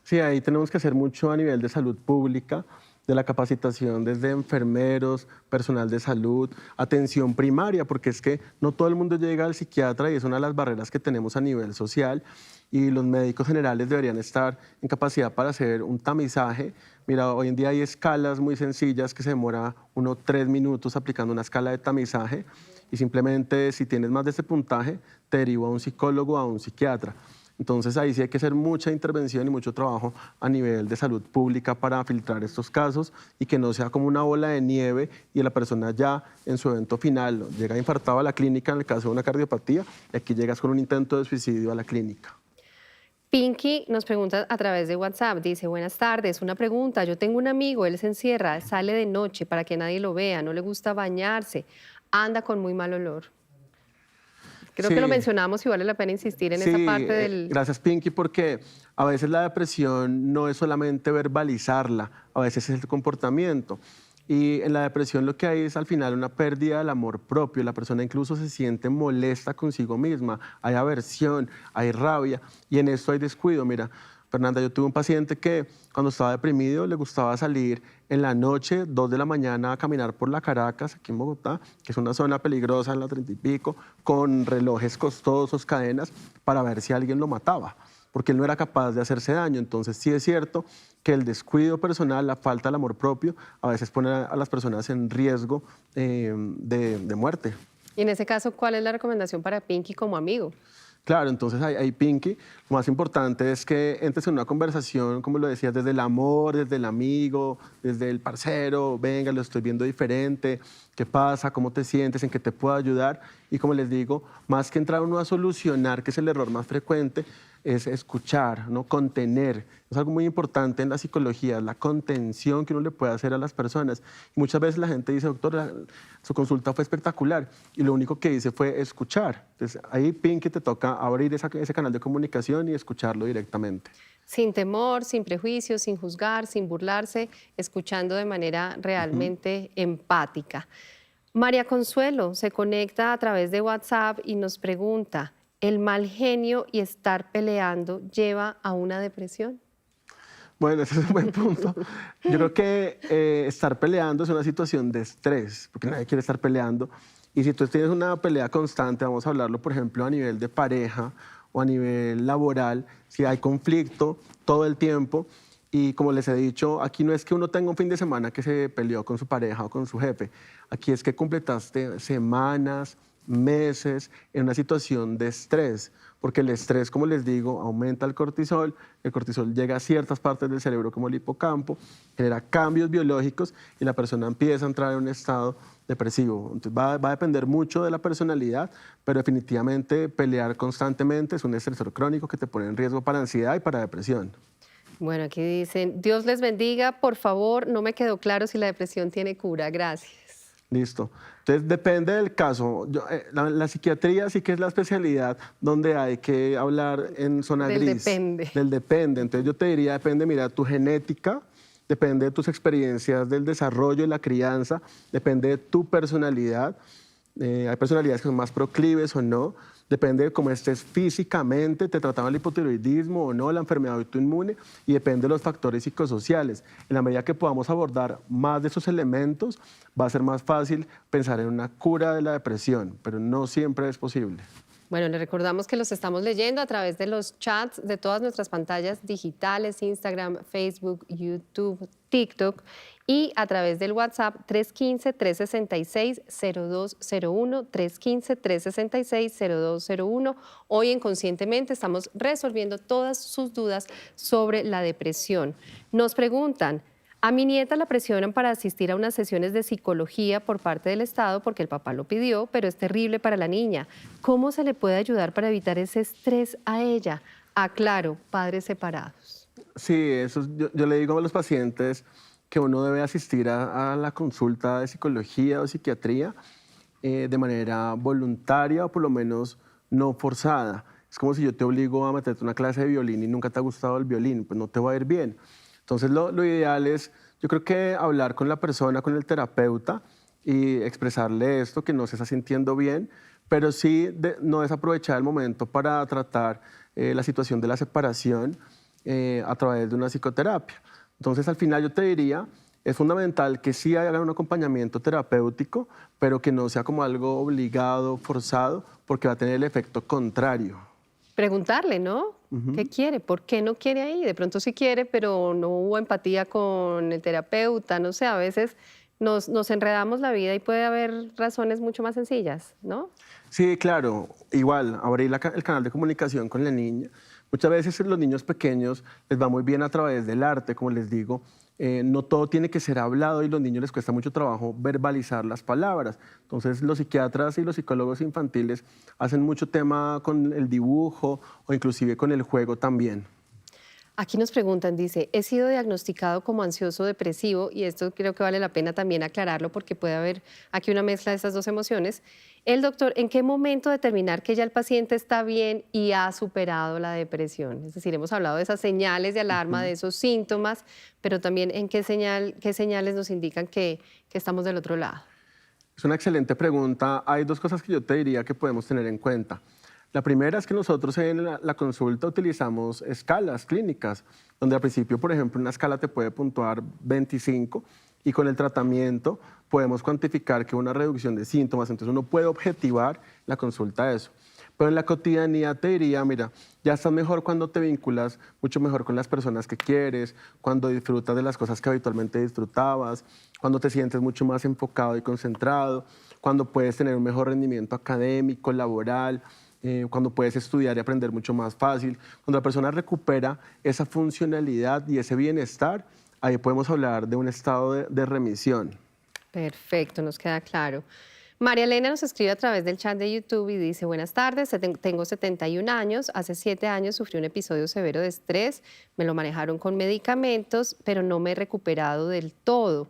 S2: Sí, ahí tenemos que hacer mucho a nivel de salud pública, de la capacitación desde enfermeros, personal de salud, atención primaria, porque es que no todo el mundo llega al psiquiatra y es una de las barreras que tenemos a nivel social, y los médicos generales deberían estar en capacidad para hacer un tamizaje. Mira, hoy en día hay escalas muy sencillas que se demora 3 minutos aplicando una escala de tamizaje, y simplemente si tienes más de ese puntaje, te derivo a un psicólogo o a un psiquiatra. Entonces ahí sí hay que hacer mucha intervención y mucho trabajo a nivel de salud pública para filtrar estos casos y que no sea como una bola de nieve y la persona ya en su evento final llega infartado a la clínica en el caso de una cardiopatía, y aquí llegas con un intento de suicidio a la clínica.
S1: Pinky nos pregunta a través de WhatsApp, dice, buenas tardes, una pregunta, yo tengo un amigo, él se encierra, sale de noche para que nadie lo vea, no le gusta bañarse, anda con muy mal olor. Creo que lo mencionamos y vale la pena insistir en esa parte del...
S2: Gracias, Pinky, porque a veces la depresión no es solamente verbalizarla, a veces es el comportamiento. Y en la depresión lo que hay es al final una pérdida del amor propio. La persona incluso se siente molesta consigo misma, hay aversión, hay rabia, y en esto hay descuido. Mira, Fernanda, yo tuve un paciente que cuando estaba deprimido le gustaba salir en la noche, 2 de la mañana, a caminar por la Caracas, aquí en Bogotá, que es una zona peligrosa en la 30 y pico, con relojes costosos, cadenas, para ver si alguien lo mataba, porque él no era capaz de hacerse daño. Entonces sí es cierto que el descuido personal, la falta del amor propio, a veces pone a las personas en riesgo de muerte.
S1: Y en ese caso, ¿cuál es la recomendación para Pinky como amigo?
S2: Claro, entonces ahí, Pinky, lo más importante es que entres en una conversación, como lo decías, desde el amor, desde el amigo, desde el parcero, venga, lo estoy viendo diferente, ¿qué pasa? ¿Cómo te sientes? ¿En qué te puedo ayudar? Y como les digo, más que entrar uno a solucionar, que es el error más frecuente, es escuchar, ¿no? Contener. Es algo muy importante en la psicología, la contención que uno le puede hacer a las personas. Y muchas veces la gente dice, doctor, su consulta fue espectacular, y lo único que hice fue escuchar. Entonces ahí, Pinky, te toca abrir ese canal de comunicación y escucharlo directamente.
S1: Sin temor, sin prejuicios, sin juzgar, sin burlarse, escuchando de manera realmente empática. María Consuelo se conecta a través de WhatsApp y nos pregunta, ¿el mal genio y estar peleando lleva a una depresión?
S2: Bueno, ese es un buen punto. Yo creo que estar peleando es una situación de estrés, porque nadie quiere estar peleando. Y si tú tienes una pelea constante, vamos a hablarlo, por ejemplo, a nivel de pareja o a nivel laboral, si hay conflicto todo el tiempo, y como les he dicho, aquí no es que uno tenga un fin de semana que se peleó con su pareja o con su jefe, aquí es que completaste semanas, meses en una situación de estrés, porque el estrés, como les digo, aumenta el cortisol llega a ciertas partes del cerebro como el hipocampo, genera cambios biológicos y la persona empieza a entrar en un estado depresivo. Entonces va a depender mucho de la personalidad, pero definitivamente pelear constantemente es un estresor crónico que te pone en riesgo para ansiedad y para depresión.
S1: Bueno, aquí dicen, Dios les bendiga, por favor, no me quedó claro si la depresión tiene cura, gracias.
S2: Listo. Entonces, depende del caso. La psiquiatría sí que es la especialidad donde hay que hablar en zona
S1: Del
S2: gris.
S1: depende.
S2: Del depende. Entonces, yo te diría, depende, mira, tu genética, depende de tus experiencias del desarrollo y la crianza, depende de tu personalidad. Hay personalidades que son más proclives o no. Depende de cómo estés físicamente, te trataban el hipotiroidismo o no, la enfermedad autoinmune, y depende de los factores psicosociales. En la medida que podamos abordar más de esos elementos, va a ser más fácil pensar en una cura de la depresión, pero no siempre es posible.
S1: Bueno, les recordamos que los estamos leyendo a través de los chats de todas nuestras pantallas digitales, Instagram, Facebook, YouTube, TikTok, y a través del WhatsApp 315-366-0201, 315-366-0201. Hoy en Conscientemente estamos resolviendo todas sus dudas sobre la depresión. Nos preguntan, a mi nieta la presionan para asistir a unas sesiones de psicología por parte del Estado porque el papá lo pidió, pero es terrible para la niña. ¿Cómo se le puede ayudar para evitar ese estrés a ella? Aclaro, padres separados.
S2: Sí, yo le digo a los pacientes que uno debe asistir a la consulta de psicología o psiquiatría de manera voluntaria o por lo menos no forzada. Es como si yo te obligo a meterte a una clase de violín y nunca te ha gustado el violín, pues no te va a ir bien. Entonces lo ideal es, yo creo que hablar con la persona, con el terapeuta y expresarle esto, que no se está sintiendo bien, pero sí no desaprovechar el momento para tratar la situación de la separación a través de una psicoterapia. Entonces al final yo te diría, es fundamental que sí hagan un acompañamiento terapéutico, pero que no sea como algo obligado, forzado, porque va a tener el efecto contrario.
S1: Preguntarle, ¿no? ¿Qué quiere? ¿Por qué no quiere ahí? De pronto sí quiere, pero no hubo empatía con el terapeuta, no sé, a veces nos enredamos la vida y puede haber razones mucho más sencillas, ¿no?
S2: Sí, claro, igual, abrir el canal de comunicación con la niña. Muchas veces los niños pequeños les va muy bien a través del arte, como les digo. No todo tiene que ser hablado y a los niños les cuesta mucho trabajo verbalizar las palabras. Entonces los psiquiatras y los psicólogos infantiles hacen mucho tema con el dibujo o inclusive con el juego también.
S1: Aquí nos preguntan, dice, he sido diagnosticado como ansioso depresivo y esto creo que vale la pena también aclararlo porque puede haber aquí una mezcla de estas dos emociones. El doctor, ¿en qué momento determinar que ya el paciente está bien y ha superado la depresión? Es decir, hemos hablado de esas señales de alarma, de esos síntomas, pero también en qué señales nos indican que estamos del otro lado.
S2: Es una excelente pregunta. Hay dos cosas que yo te diría que podemos tener en cuenta. La primera es que nosotros en la consulta utilizamos escalas clínicas, donde al principio, por ejemplo, una escala te puede puntuar 25 y con el tratamiento podemos cuantificar que una reducción de síntomas, entonces uno puede objetivar la consulta a eso. Pero en la cotidianidad te diría, mira, ya estás mejor cuando te vinculas mucho mejor con las personas que quieres, cuando disfrutas de las cosas que habitualmente disfrutabas, cuando te sientes mucho más enfocado y concentrado, cuando puedes tener un mejor rendimiento académico, laboral, cuando puedes estudiar y aprender mucho más fácil. Cuando la persona recupera esa funcionalidad y ese bienestar, ahí podemos hablar de un estado de remisión.
S1: Perfecto, nos queda claro. María Elena nos escribe a través del chat de YouTube y dice, buenas tardes, tengo 71 años, hace 7 años sufrí un episodio severo de estrés, me lo manejaron con medicamentos, pero no me he recuperado del todo.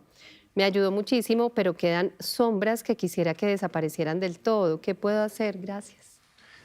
S1: Me ayudó muchísimo, pero quedan sombras que quisiera que desaparecieran del todo. ¿Qué puedo hacer? Gracias.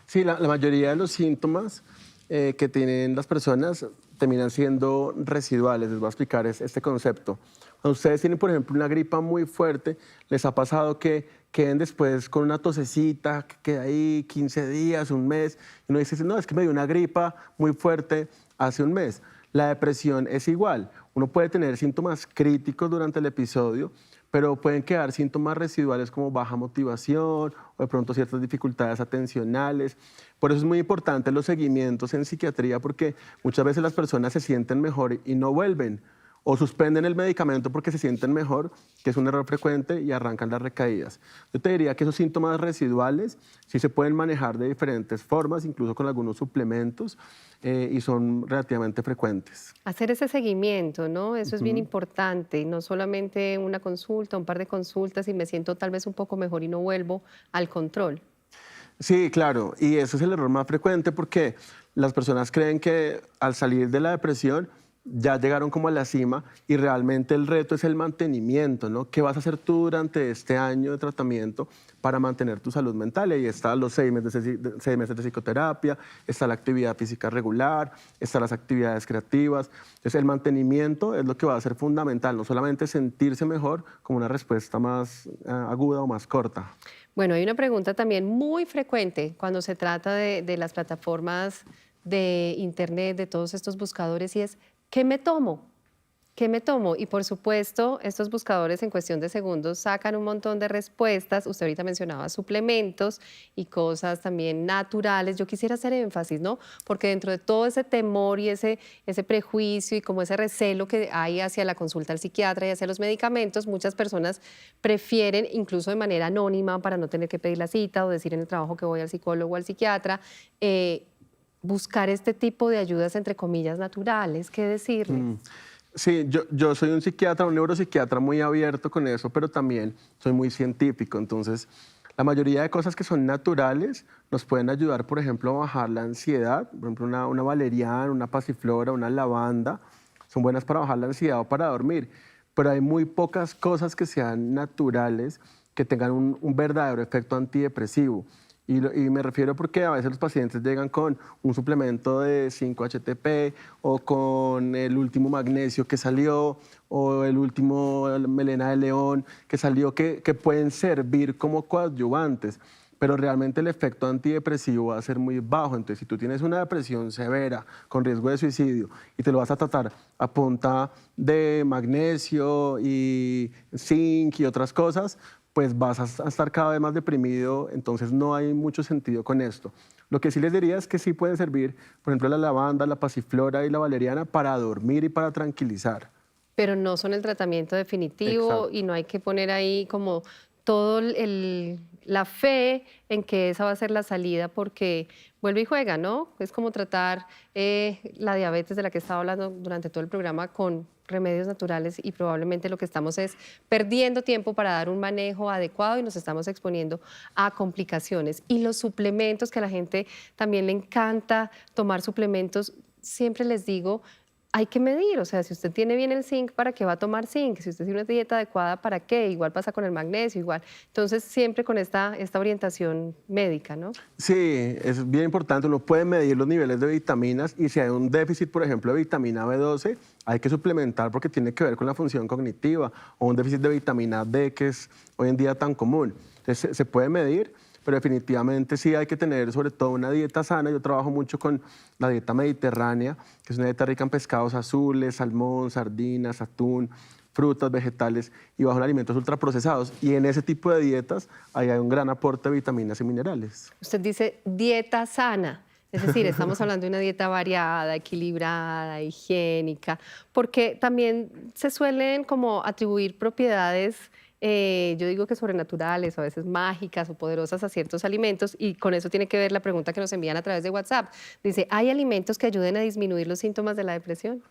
S2: Sí, la mayoría de los síntomas que tienen las personas terminan siendo residuales. Les voy a explicar este concepto. Cuando ustedes tienen, por ejemplo, una gripa muy fuerte, les ha pasado que queden después con una tosecita, que queda ahí 15 días, un mes, y uno dice, no, es que me dio una gripa muy fuerte hace un mes. La depresión es igual. Uno puede tener síntomas críticos durante el episodio, pero pueden quedar síntomas residuales como baja motivación o de pronto ciertas dificultades atencionales. Por eso es muy importante los seguimientos en psiquiatría porque muchas veces las personas se sienten mejor y no vuelven o suspenden el medicamento porque se sienten mejor, que es un error frecuente, y arrancan las recaídas. Yo te diría que esos síntomas residuales sí se pueden manejar de diferentes formas, incluso con algunos suplementos, y son relativamente frecuentes.
S1: Hacer ese seguimiento, ¿no? Eso es bien importante, y no solamente una consulta, un par de consultas y me siento tal vez un poco mejor y no vuelvo al control.
S2: Sí, claro, y ese es el error más frecuente porque las personas creen que al salir de la depresión ya llegaron como a la cima y realmente el reto es el mantenimiento, ¿no? ¿Qué vas a hacer tú durante este año de tratamiento para mantener tu salud mental? Y ahí están los 6 meses de psicoterapia, está la actividad física regular, están las actividades creativas. Entonces el mantenimiento es lo que va a ser fundamental, no solamente sentirse mejor como una respuesta más aguda o más corta.
S1: Bueno, hay una pregunta también muy frecuente cuando se trata de las plataformas de Internet, de todos estos buscadores, y es, ¿qué me tomo? ¿Qué me tomo? Y por supuesto, estos buscadores en cuestión de segundos sacan un montón de respuestas. Usted ahorita mencionaba suplementos y cosas también naturales. Yo quisiera hacer énfasis, ¿no? Porque dentro de todo ese temor y ese prejuicio y como ese recelo que hay hacia la consulta al psiquiatra y hacia los medicamentos, muchas personas prefieren, incluso de manera anónima, para no tener que pedir la cita o decir en el trabajo que voy al psicólogo o al psiquiatra, buscar este tipo de ayudas, entre comillas, naturales. ¿Qué decirles?
S2: Sí, yo soy un psiquiatra, un neuropsiquiatra muy abierto con eso, pero también soy muy científico. Entonces, la mayoría de cosas que son naturales nos pueden ayudar, por ejemplo, a bajar la ansiedad. Por ejemplo, una valeriana, una pasiflora, una lavanda, son buenas para bajar la ansiedad o para dormir. Pero hay muy pocas cosas que sean naturales que tengan un verdadero efecto antidepresivo. Y me refiero porque a veces los pacientes llegan con un suplemento de 5-HTP o con el último magnesio que salió o el último melena de león que salió, que pueden servir como coadyuvantes, pero realmente el efecto antidepresivo va a ser muy bajo. Entonces, si tú tienes una depresión severa con riesgo de suicidio y te lo vas a tratar a punta de magnesio y zinc y otras cosas, pues vas a estar cada vez más deprimido, entonces no hay mucho sentido con esto. Lo que sí les diría es que sí pueden servir, por ejemplo, la lavanda, la pasiflora y la valeriana para dormir y para tranquilizar.
S1: Pero no son el tratamiento definitivo
S2: Exacto.
S1: y no hay que poner ahí como todo la fe en que esa va a ser la salida porque vuelve y juega, ¿no? Es como tratar la diabetes de la que estaba hablando durante todo el programa con remedios naturales y probablemente lo que estamos es perdiendo tiempo para dar un manejo adecuado y nos estamos exponiendo a complicaciones. Y los suplementos, que a la gente también le encanta tomar suplementos, siempre les digo, hay que medir, o sea, si usted tiene bien el zinc, ¿para qué va a tomar zinc? Si usted tiene una dieta adecuada, ¿para qué? Igual pasa con el magnesio, igual. Entonces, siempre con esta orientación médica, ¿no?
S2: Sí, es bien importante. Uno puede medir los niveles de vitaminas y si hay un déficit, por ejemplo, de vitamina B12, hay que suplementar porque tiene que ver con la función cognitiva o un déficit de vitamina D que es hoy en día tan común. Entonces, se puede medir, pero definitivamente sí hay que tener sobre todo una dieta sana. Yo trabajo mucho con la dieta mediterránea, que es una dieta rica en pescados azules, salmón, sardinas, atún, frutas, vegetales y bajo en alimentos ultraprocesados. Y en ese tipo de dietas ahí hay un gran aporte de vitaminas y minerales.
S1: Usted dice dieta sana, es decir, estamos hablando de una dieta variada, equilibrada, higiénica, porque también se suelen como atribuir propiedades, yo digo que sobrenaturales, o a veces mágicas o poderosas a ciertos alimentos, y con eso tiene que ver la pregunta que nos envían a través de WhatsApp. Dice, ¿hay alimentos que ayuden a disminuir los síntomas de la depresión?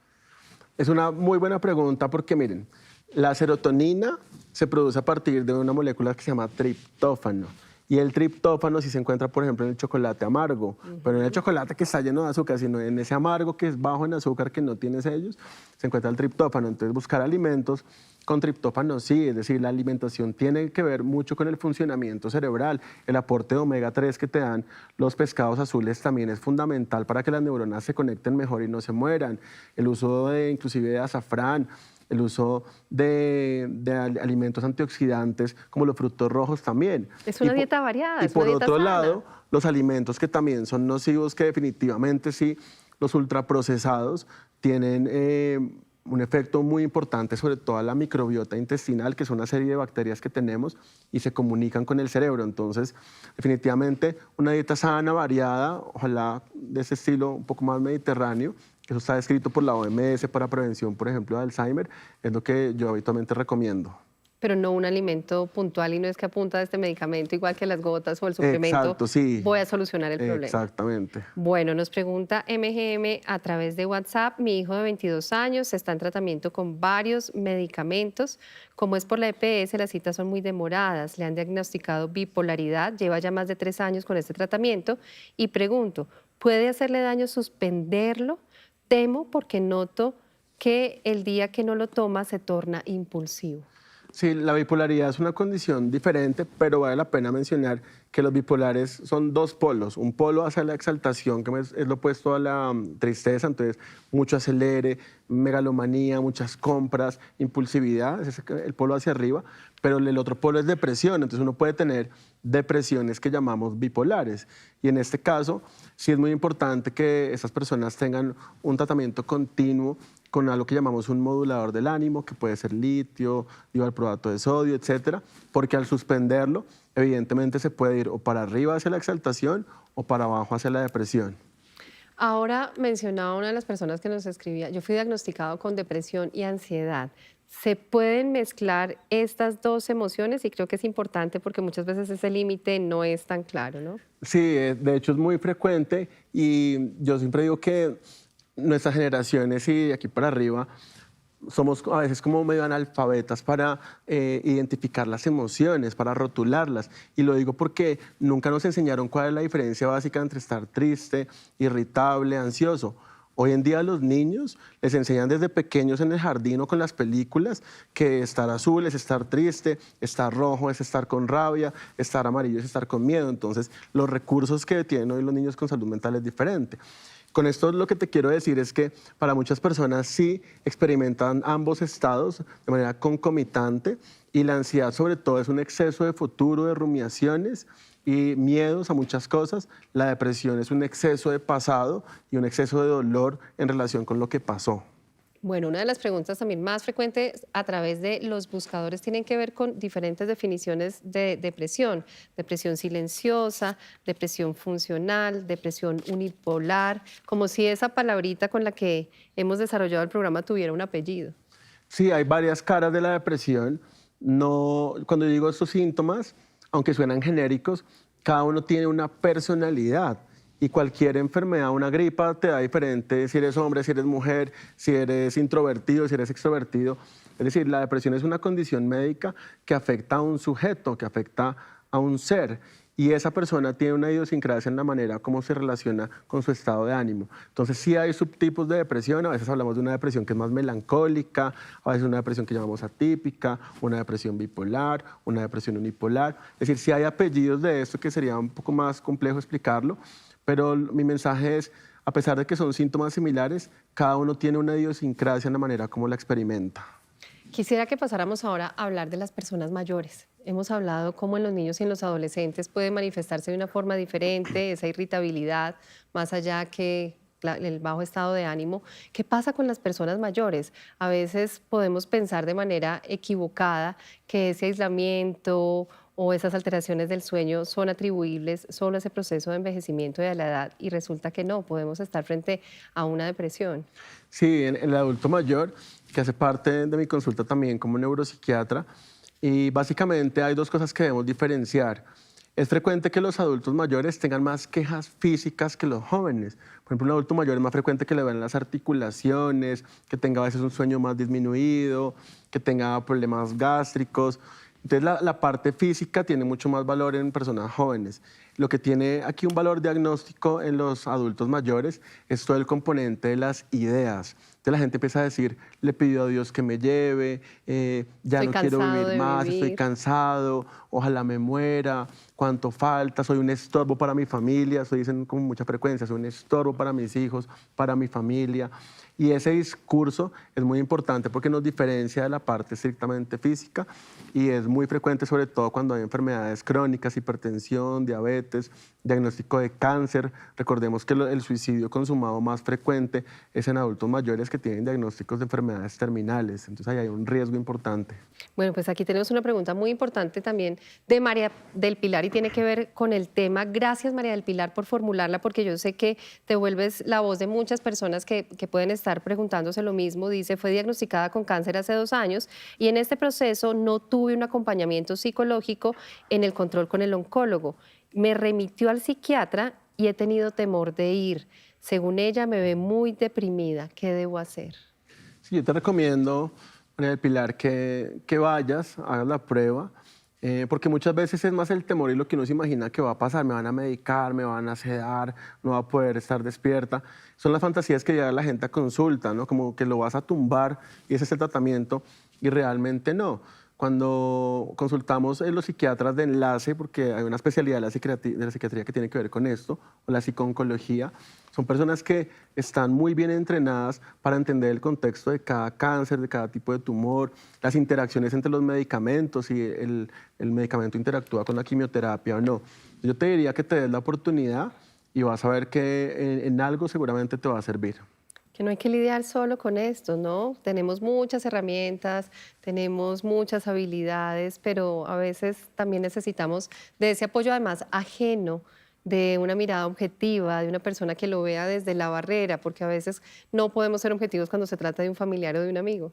S2: Es una muy buena pregunta porque miren, la serotonina se produce a partir de una molécula que se llama triptófano. Y el triptófano sí se encuentra, por ejemplo, en el chocolate amargo, pero no en el chocolate que está lleno de azúcar, sino en ese amargo que es bajo en azúcar, que no tiene sellos, se encuentra el triptófano. Entonces, buscar alimentos con triptófano sí, es decir, la alimentación tiene que ver mucho con el funcionamiento cerebral. El aporte de omega 3 que te dan los pescados azules también es fundamental para que las neuronas se conecten mejor y no se mueran. El uso inclusive de azafrán, el uso de alimentos antioxidantes como los frutos rojos también.
S1: Es una dieta variada,
S2: Y
S1: es una
S2: por
S1: dieta
S2: otro
S1: sana.
S2: lado, los alimentos que también son nocivos, que definitivamente sí, los ultraprocesados tienen un efecto muy importante sobre toda la microbiota intestinal, que es una serie de bacterias que tenemos y se comunican con el cerebro. Entonces, definitivamente una dieta sana, variada, ojalá de ese estilo un poco más mediterráneo, Eso está escrito por la OMS para prevención, por ejemplo, de Alzheimer. Es lo que yo habitualmente recomiendo.
S1: Pero no un alimento puntual y no es que apunta de este medicamento, igual que las gotas o el suplemento,
S2: Exacto, sí.
S1: voy a solucionar el problema.
S2: Exactamente.
S1: Bueno, nos pregunta MGM a través de WhatsApp, mi hijo de 22 años está en tratamiento con varios medicamentos. Como es por la EPS, las citas son muy demoradas. Le han diagnosticado bipolaridad, lleva ya más de 3 años con este tratamiento. Y pregunto, ¿puede hacerle daño suspenderlo? Temo porque noto que el día que no lo toma se torna impulsivo.
S2: Sí, la bipolaridad es una condición diferente, pero vale la pena mencionar que los bipolares son dos polos. Un polo hacia la exaltación, que es lo opuesto a la tristeza, entonces mucho acelere, megalomanía, muchas compras, impulsividad, ese es el polo hacia arriba, pero el otro polo es depresión, entonces uno puede tener depresiones que llamamos bipolares. Y en este caso, sí es muy importante que esas personas tengan un tratamiento continuo con algo que llamamos un modulador del ánimo, que puede ser litio, divalproato de sodio, etcétera, porque al suspenderlo, evidentemente se puede ir o para arriba hacia la exaltación o para abajo hacia la depresión.
S1: Ahora mencionaba una de las personas que nos escribía, yo fui diagnosticado con depresión y ansiedad. ¿Se pueden mezclar estas dos emociones? Y creo que es importante porque muchas veces ese límite no es tan claro, ¿no?
S2: Sí, de hecho es muy frecuente y yo siempre digo que nuestras generaciones y de aquí para arriba somos a veces como medio analfabetas para identificar las emociones, para rotularlas. Y lo digo porque nunca nos enseñaron cuál es la diferencia básica entre estar triste, irritable, ansioso. Hoy en día a los niños les enseñan desde pequeños en el jardín o con las películas que estar azul es estar triste, estar rojo es estar con rabia, estar amarillo es estar con miedo. Entonces, los recursos que tienen hoy los niños con salud mental es diferente. Con esto lo que te quiero decir es que para muchas personas sí experimentan ambos estados de manera concomitante y la ansiedad sobre todo es un exceso de futuro, de rumiaciones y miedos a muchas cosas. La depresión es un exceso de pasado y un exceso de dolor en relación con lo que pasó.
S1: Bueno, una de las preguntas también más frecuentes a través de los buscadores tienen que ver con diferentes definiciones de depresión. Depresión silenciosa, depresión funcional, depresión unipolar, como si esa palabrita con la que hemos desarrollado el programa tuviera un apellido.
S2: Sí, hay varias caras de la depresión. No, cuando yo digo estos síntomas, aunque suenan genéricos, cada uno tiene una personalidad. Y cualquier enfermedad, una gripa, te da diferente si eres hombre, si eres mujer, si eres introvertido, si eres extrovertido. Es decir, la depresión es una condición médica que afecta a un sujeto, que afecta a un ser. Y esa persona tiene una idiosincrasia en la manera como se relaciona con su estado de ánimo. Entonces, sí hay subtipos de depresión. A veces hablamos de una depresión que es más melancólica, a veces una depresión que llamamos atípica, una depresión bipolar, una depresión unipolar. Es decir, sí hay apellidos de esto que sería un poco más complejo explicarlo. Pero mi mensaje es, a pesar de que son síntomas similares, cada uno tiene una idiosincrasia en la manera como la experimenta.
S1: Quisiera que pasáramos ahora a hablar de las personas mayores. Hemos hablado cómo en los niños y en los adolescentes puede manifestarse de una forma diferente esa irritabilidad, más allá que el bajo estado de ánimo. ¿Qué pasa con las personas mayores? A veces podemos pensar de manera equivocada que ese aislamiento o esas alteraciones del sueño son atribuibles solo a ese proceso de envejecimiento y a la edad, y resulta que no, podemos estar frente a una depresión.
S2: Sí, en el adulto mayor, que hace parte de mi consulta también como neuropsiquiatra, y básicamente hay dos cosas que debemos diferenciar. Es frecuente que los adultos mayores tengan más quejas físicas que los jóvenes. Por ejemplo, un adulto mayor es más frecuente que le vean las articulaciones, que tenga a veces un sueño más disminuido, que tenga problemas gástricos. Entonces, la parte física tiene mucho más valor en personas jóvenes. Lo que tiene aquí un valor diagnóstico en los adultos mayores es todo el componente de las ideas. Entonces, la gente empieza a decir, le pido a Dios que me lleve, ya no quiero vivir más, estoy cansado, ojalá me muera, cuánto falta, soy un estorbo para mi familia, eso dicen con mucha frecuencia, soy un estorbo para mis hijos, para mi familia. Y ese discurso es muy importante porque nos diferencia de la parte estrictamente física y es muy frecuente sobre todo cuando hay enfermedades crónicas, hipertensión, diabetes, diabetes, diagnóstico de cáncer. Recordemos que el suicidio consumado más frecuente es en adultos mayores que tienen diagnósticos de enfermedades terminales. Entonces ahí hay un riesgo importante.
S1: Bueno, pues aquí tenemos una pregunta muy importante también de María del Pilar y tiene que ver con el tema. Gracias, María del Pilar, por formularla, porque yo sé que te vuelves la voz de muchas personas que pueden estar preguntándose lo mismo. Dice, fue diagnosticada con cáncer hace 2 años y en este proceso no tuve un acompañamiento psicológico en el control con el oncólogo. Me remitió al psiquiatra y he tenido temor de ir. Según ella, me ve muy deprimida. ¿Qué debo hacer?
S2: Sí, yo te recomiendo, María del Pilar, que vayas, hagas la prueba, porque muchas veces es más el temor y lo que uno se imagina que va a pasar. Me van a medicar, me van a sedar, no va a poder estar despierta. Son las fantasías que lleva la gente a consulta, ¿no? Como que lo vas a tumbar y ese es el tratamiento y realmente no. Cuando consultamos los psiquiatras de enlace, porque hay una especialidad de la psiquiatría que tiene que ver con esto, o la psicooncología, son personas que están muy bien entrenadas para entender el contexto de cada cáncer, de cada tipo de tumor, las interacciones entre los medicamentos, si el medicamento interactúa con la quimioterapia o no. Yo te diría que te des la oportunidad y vas a ver que en algo seguramente te va a servir.
S1: Que no hay que lidiar solo con esto, ¿no? Tenemos muchas herramientas, tenemos muchas habilidades, pero a veces también necesitamos de ese apoyo además ajeno, de una mirada objetiva, de una persona que lo vea desde la barrera, porque a veces no podemos ser objetivos cuando se trata de un familiar o de un amigo.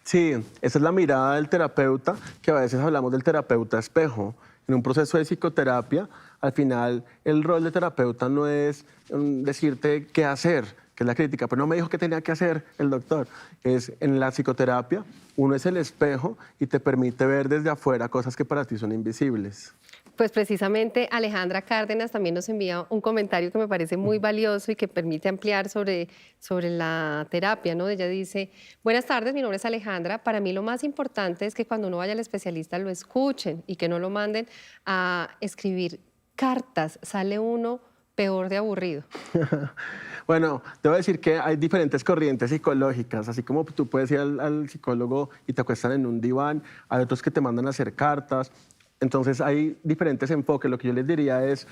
S2: Sí, esa es la mirada del terapeuta, que a veces hablamos del terapeuta espejo. En un proceso de psicoterapia, al final el rol de terapeuta no es decirte qué hacer, que es la crítica, pero no me dijo qué tenía que hacer el doctor. Es en la psicoterapia, uno es el espejo y te permite ver desde afuera cosas que para ti son invisibles.
S1: Pues precisamente Alejandra Cárdenas también nos envía un comentario que me parece muy valioso y que permite ampliar sobre la terapia, ¿no? Ella dice, buenas tardes, mi nombre es Alejandra. Para mí lo más importante es que cuando uno vaya al especialista lo escuchen y que no lo manden a escribir cartas. Sale uno peor de aburrido.
S2: Bueno, te voy a decir que hay diferentes corrientes psicológicas, así como tú puedes ir al psicólogo y te acuestan en un diván, hay otros que te mandan a hacer cartas. Entonces hay diferentes enfoques. Lo que yo les diría es,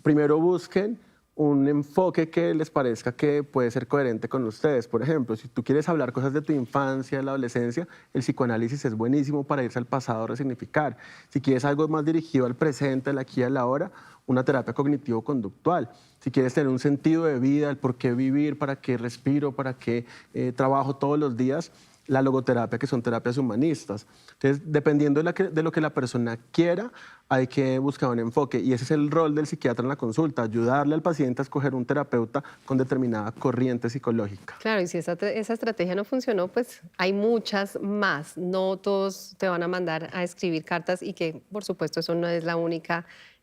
S2: primero busquen un enfoque que les parezca que puede ser coherente con ustedes. Por ejemplo, si tú quieres hablar cosas de tu infancia, de la adolescencia, el psicoanálisis es buenísimo para irse al pasado a resignificar. Si quieres algo más dirigido al presente, al aquí y a la ahora, una terapia cognitivo-conductual. Si quieres tener un sentido de vida, el por qué vivir, para qué respiro, para qué trabajo todos los días, la logoterapia, que son terapias humanistas. Entonces, dependiendo de lo que la persona quiera, hay que buscar un enfoque. Y ese es el rol del psiquiatra en la consulta, ayudarle al paciente a escoger un terapeuta con determinada corriente psicológica.
S1: Claro, y si esa estrategia no funcionó, pues hay muchas más. No todos te van a mandar a escribir cartas y que, por supuesto, eso no es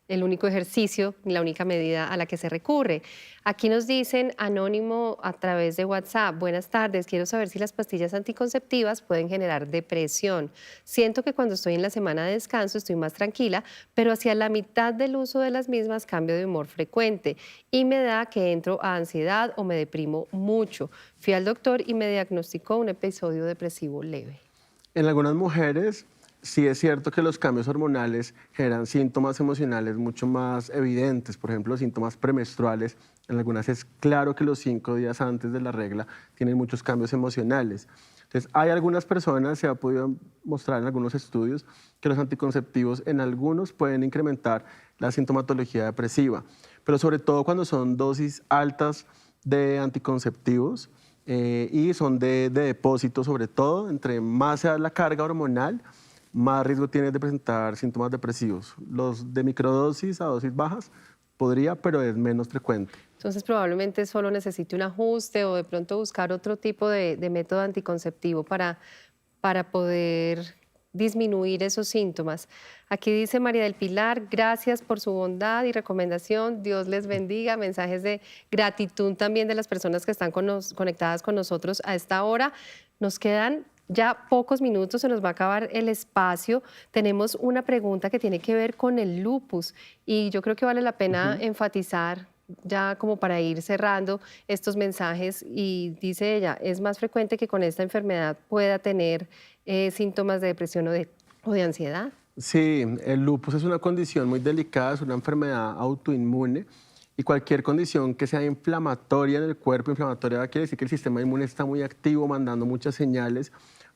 S1: el único ejercicio ni la única medida a la que se recurre. Aquí nos dicen, anónimo a través de WhatsApp, buenas tardes, quiero saber si las pastillas anticonceptivas pueden generar depresión. Siento que cuando estoy en la semana de descanso estoy más tranquila, pero hacia la mitad del uso de las mismas cambio de humor frecuente y me da que entro a ansiedad o me deprimo mucho. Fui al doctor y me diagnosticó un episodio depresivo leve.
S2: En algunas mujeres sí es cierto que los cambios hormonales generan síntomas emocionales mucho más evidentes, por ejemplo, los síntomas premenstruales. En algunas es claro que los 5 días antes de la regla tienen muchos cambios emocionales. Entonces, hay algunas personas, se ha podido mostrar en algunos estudios, que los anticonceptivos en algunos pueden incrementar la sintomatología depresiva, pero sobre todo cuando son dosis altas de anticonceptivos y son de depósito, sobre todo, entre más sea la carga hormonal, más riesgo tienes de presentar síntomas depresivos. Los de microdosis a dosis bajas podría, pero es menos frecuente.
S1: Entonces probablemente solo necesite un ajuste o de pronto buscar otro tipo de método anticonceptivo para poder disminuir esos síntomas. Aquí dice María del Pilar, gracias por su bondad y recomendación, Dios les bendiga, mensajes de gratitud también de las personas que están conectadas con nosotros a esta hora. Nos quedan ya pocos minutos, se nos va a acabar el espacio. Tenemos una pregunta que tiene que ver con el lupus y yo creo que vale la pena enfatizar ya como para ir cerrando estos mensajes y dice ella, es más frecuente que con esta enfermedad pueda tener síntomas de depresión o de ansiedad.
S2: Sí, el lupus es una condición muy delicada, es una enfermedad autoinmune y cualquier condición que sea inflamatoria en el cuerpo, inflamatoria quiere decir que el sistema inmune está muy activo, mandando muchas señales,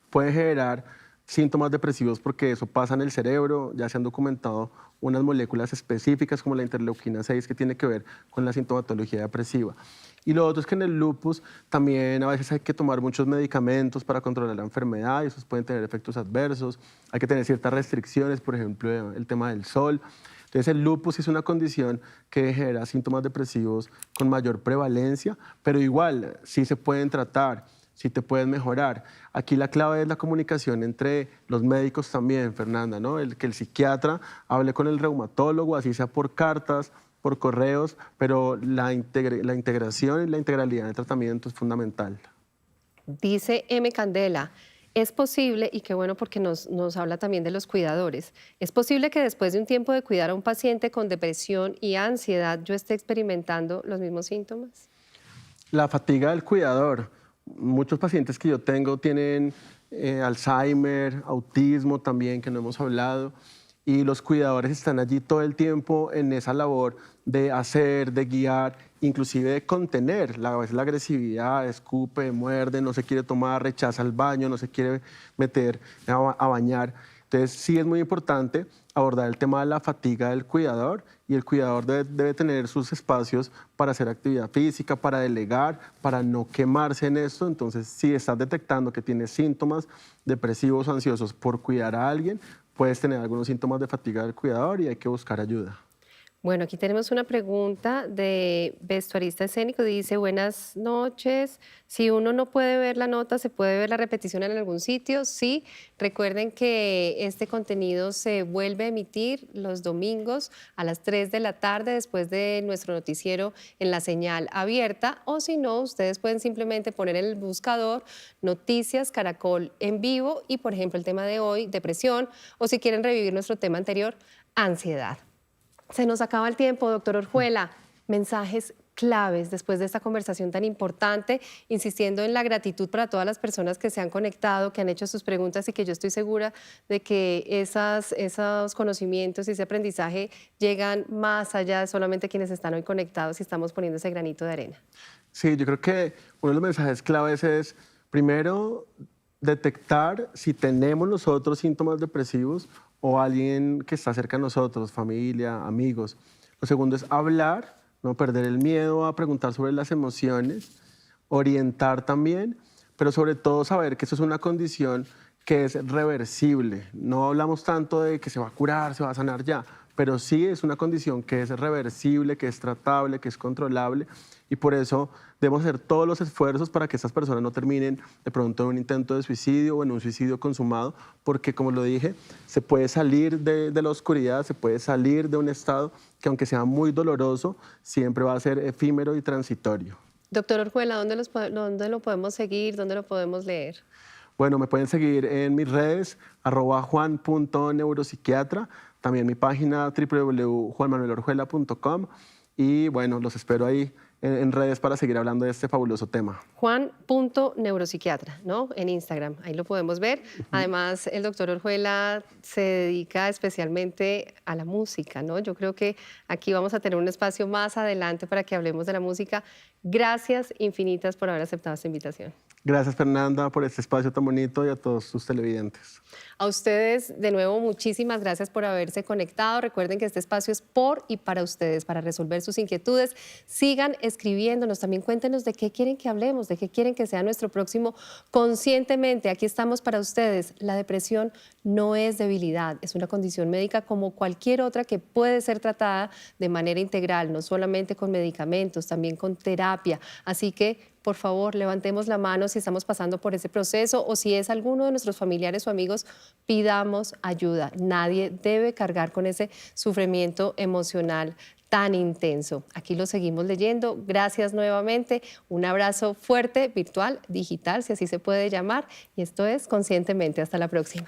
S2: puede generar síntomas depresivos porque eso pasa en el cerebro, ya se han documentado unas moléculas específicas como la interleuquina 6 que tiene que ver con la sintomatología depresiva. Y lo otro es que en el lupus también a veces hay que tomar muchos medicamentos para controlar la enfermedad y esos pueden tener efectos adversos. Hay que tener ciertas restricciones, por ejemplo, el tema del sol. Entonces el lupus es una condición que genera síntomas depresivos con mayor prevalencia, pero igual sí se pueden tratar, sí te pueden mejorar. Aquí la clave es la comunicación entre los médicos también, Fernanda, ¿no? Que el psiquiatra hable con el reumatólogo, así sea por cartas, por correos, pero la integración y la integralidad del tratamiento es fundamental.
S1: Dice M. Candela, es posible, y qué bueno porque nos habla también de los cuidadores, es posible que después de un tiempo de cuidar a un paciente con depresión y ansiedad yo esté experimentando los mismos síntomas.
S2: La fatiga del cuidador. Muchos pacientes que yo tengo tienen Alzheimer, autismo también, que no hemos hablado, y los cuidadores están allí todo el tiempo en esa labor de hacer, de guiar, inclusive de contener a veces la agresividad, escupe, muerde, no se quiere tomar, rechaza el baño, no se quiere meter a bañar. Entonces sí es muy importante abordar el tema de la fatiga del cuidador y el cuidador debe tener sus espacios para hacer actividad física, para delegar, para no quemarse en esto. Entonces, si estás detectando que tienes síntomas depresivos o ansiosos por cuidar a alguien, puedes tener algunos síntomas de fatiga del cuidador y hay que buscar ayuda.
S1: Bueno, aquí tenemos una pregunta de vestuarista escénico. Dice, buenas noches. Si uno no puede ver la nota, ¿se puede ver la repetición en algún sitio? Sí. Recuerden que este contenido se vuelve a emitir los domingos a las 3 de la tarde después de nuestro noticiero en la señal abierta. O si no, ustedes pueden simplemente poner en el buscador Noticias Caracol en vivo y, por ejemplo, el tema de hoy, depresión, o si quieren revivir nuestro tema anterior, ansiedad. Se nos acaba el tiempo, doctor Orjuela. Mensajes claves después de esta conversación tan importante, insistiendo en la gratitud para todas las personas que se han conectado, que han hecho sus preguntas y que yo estoy segura de que esos conocimientos y ese aprendizaje llegan más allá de solamente quienes están hoy conectados y estamos poniendo ese granito de arena.
S2: Sí, yo creo que uno de los mensajes claves es, primero, detectar si tenemos nosotros síntomas depresivos o alguien que está cerca de nosotros, familia, amigos. Lo segundo es hablar, no perder el miedo a preguntar sobre las emociones, orientar también, pero sobre todo saber que eso es una condición que es reversible. No hablamos tanto de que se va a curar, se va a sanar ya, pero sí es una condición que es reversible, que es tratable, que es controlable y por eso debemos hacer todos los esfuerzos para que estas personas no terminen de pronto en un intento de suicidio o en un suicidio consumado, porque como lo dije, se puede salir de la oscuridad, se puede salir de un estado que aunque sea muy doloroso, siempre va a ser efímero y transitorio.
S1: Doctor Orjuela, ¿dónde lo podemos seguir? ¿Dónde lo podemos leer?
S2: Bueno, me pueden seguir en mis redes, @juan.neuropsiquiatra, también mi página www.juanmanuelorjuela.com y bueno, los espero ahí en redes para seguir hablando de este fabuloso tema.
S1: Juan.neuropsiquiatra, ¿no? En Instagram, ahí lo podemos ver. Además, el doctor Orjuela se dedica especialmente a la música, ¿no? Yo creo que aquí vamos a tener un espacio más adelante para que hablemos de la música. Gracias infinitas por haber aceptado esta invitación.
S2: Gracias, Fernanda, por este espacio tan bonito y a todos sus televidentes.
S1: A ustedes, de nuevo, muchísimas gracias por haberse conectado. Recuerden que este espacio es por y para ustedes, para resolver sus inquietudes. Sigan escribiéndonos, también cuéntenos de qué quieren que hablemos, de qué quieren que sea nuestro próximo Conscientemente. Aquí estamos para ustedes. La depresión no es debilidad, es una condición médica como cualquier otra que puede ser tratada de manera integral, no solamente con medicamentos, también con terapia. Así que por favor, levantemos la mano si estamos pasando por ese proceso o si es alguno de nuestros familiares o amigos, pidamos ayuda. Nadie debe cargar con ese sufrimiento emocional tan intenso. Aquí lo seguimos leyendo. Gracias nuevamente. Un abrazo fuerte, virtual, digital, si así se puede llamar. Y esto es Conscientemente. Hasta la próxima.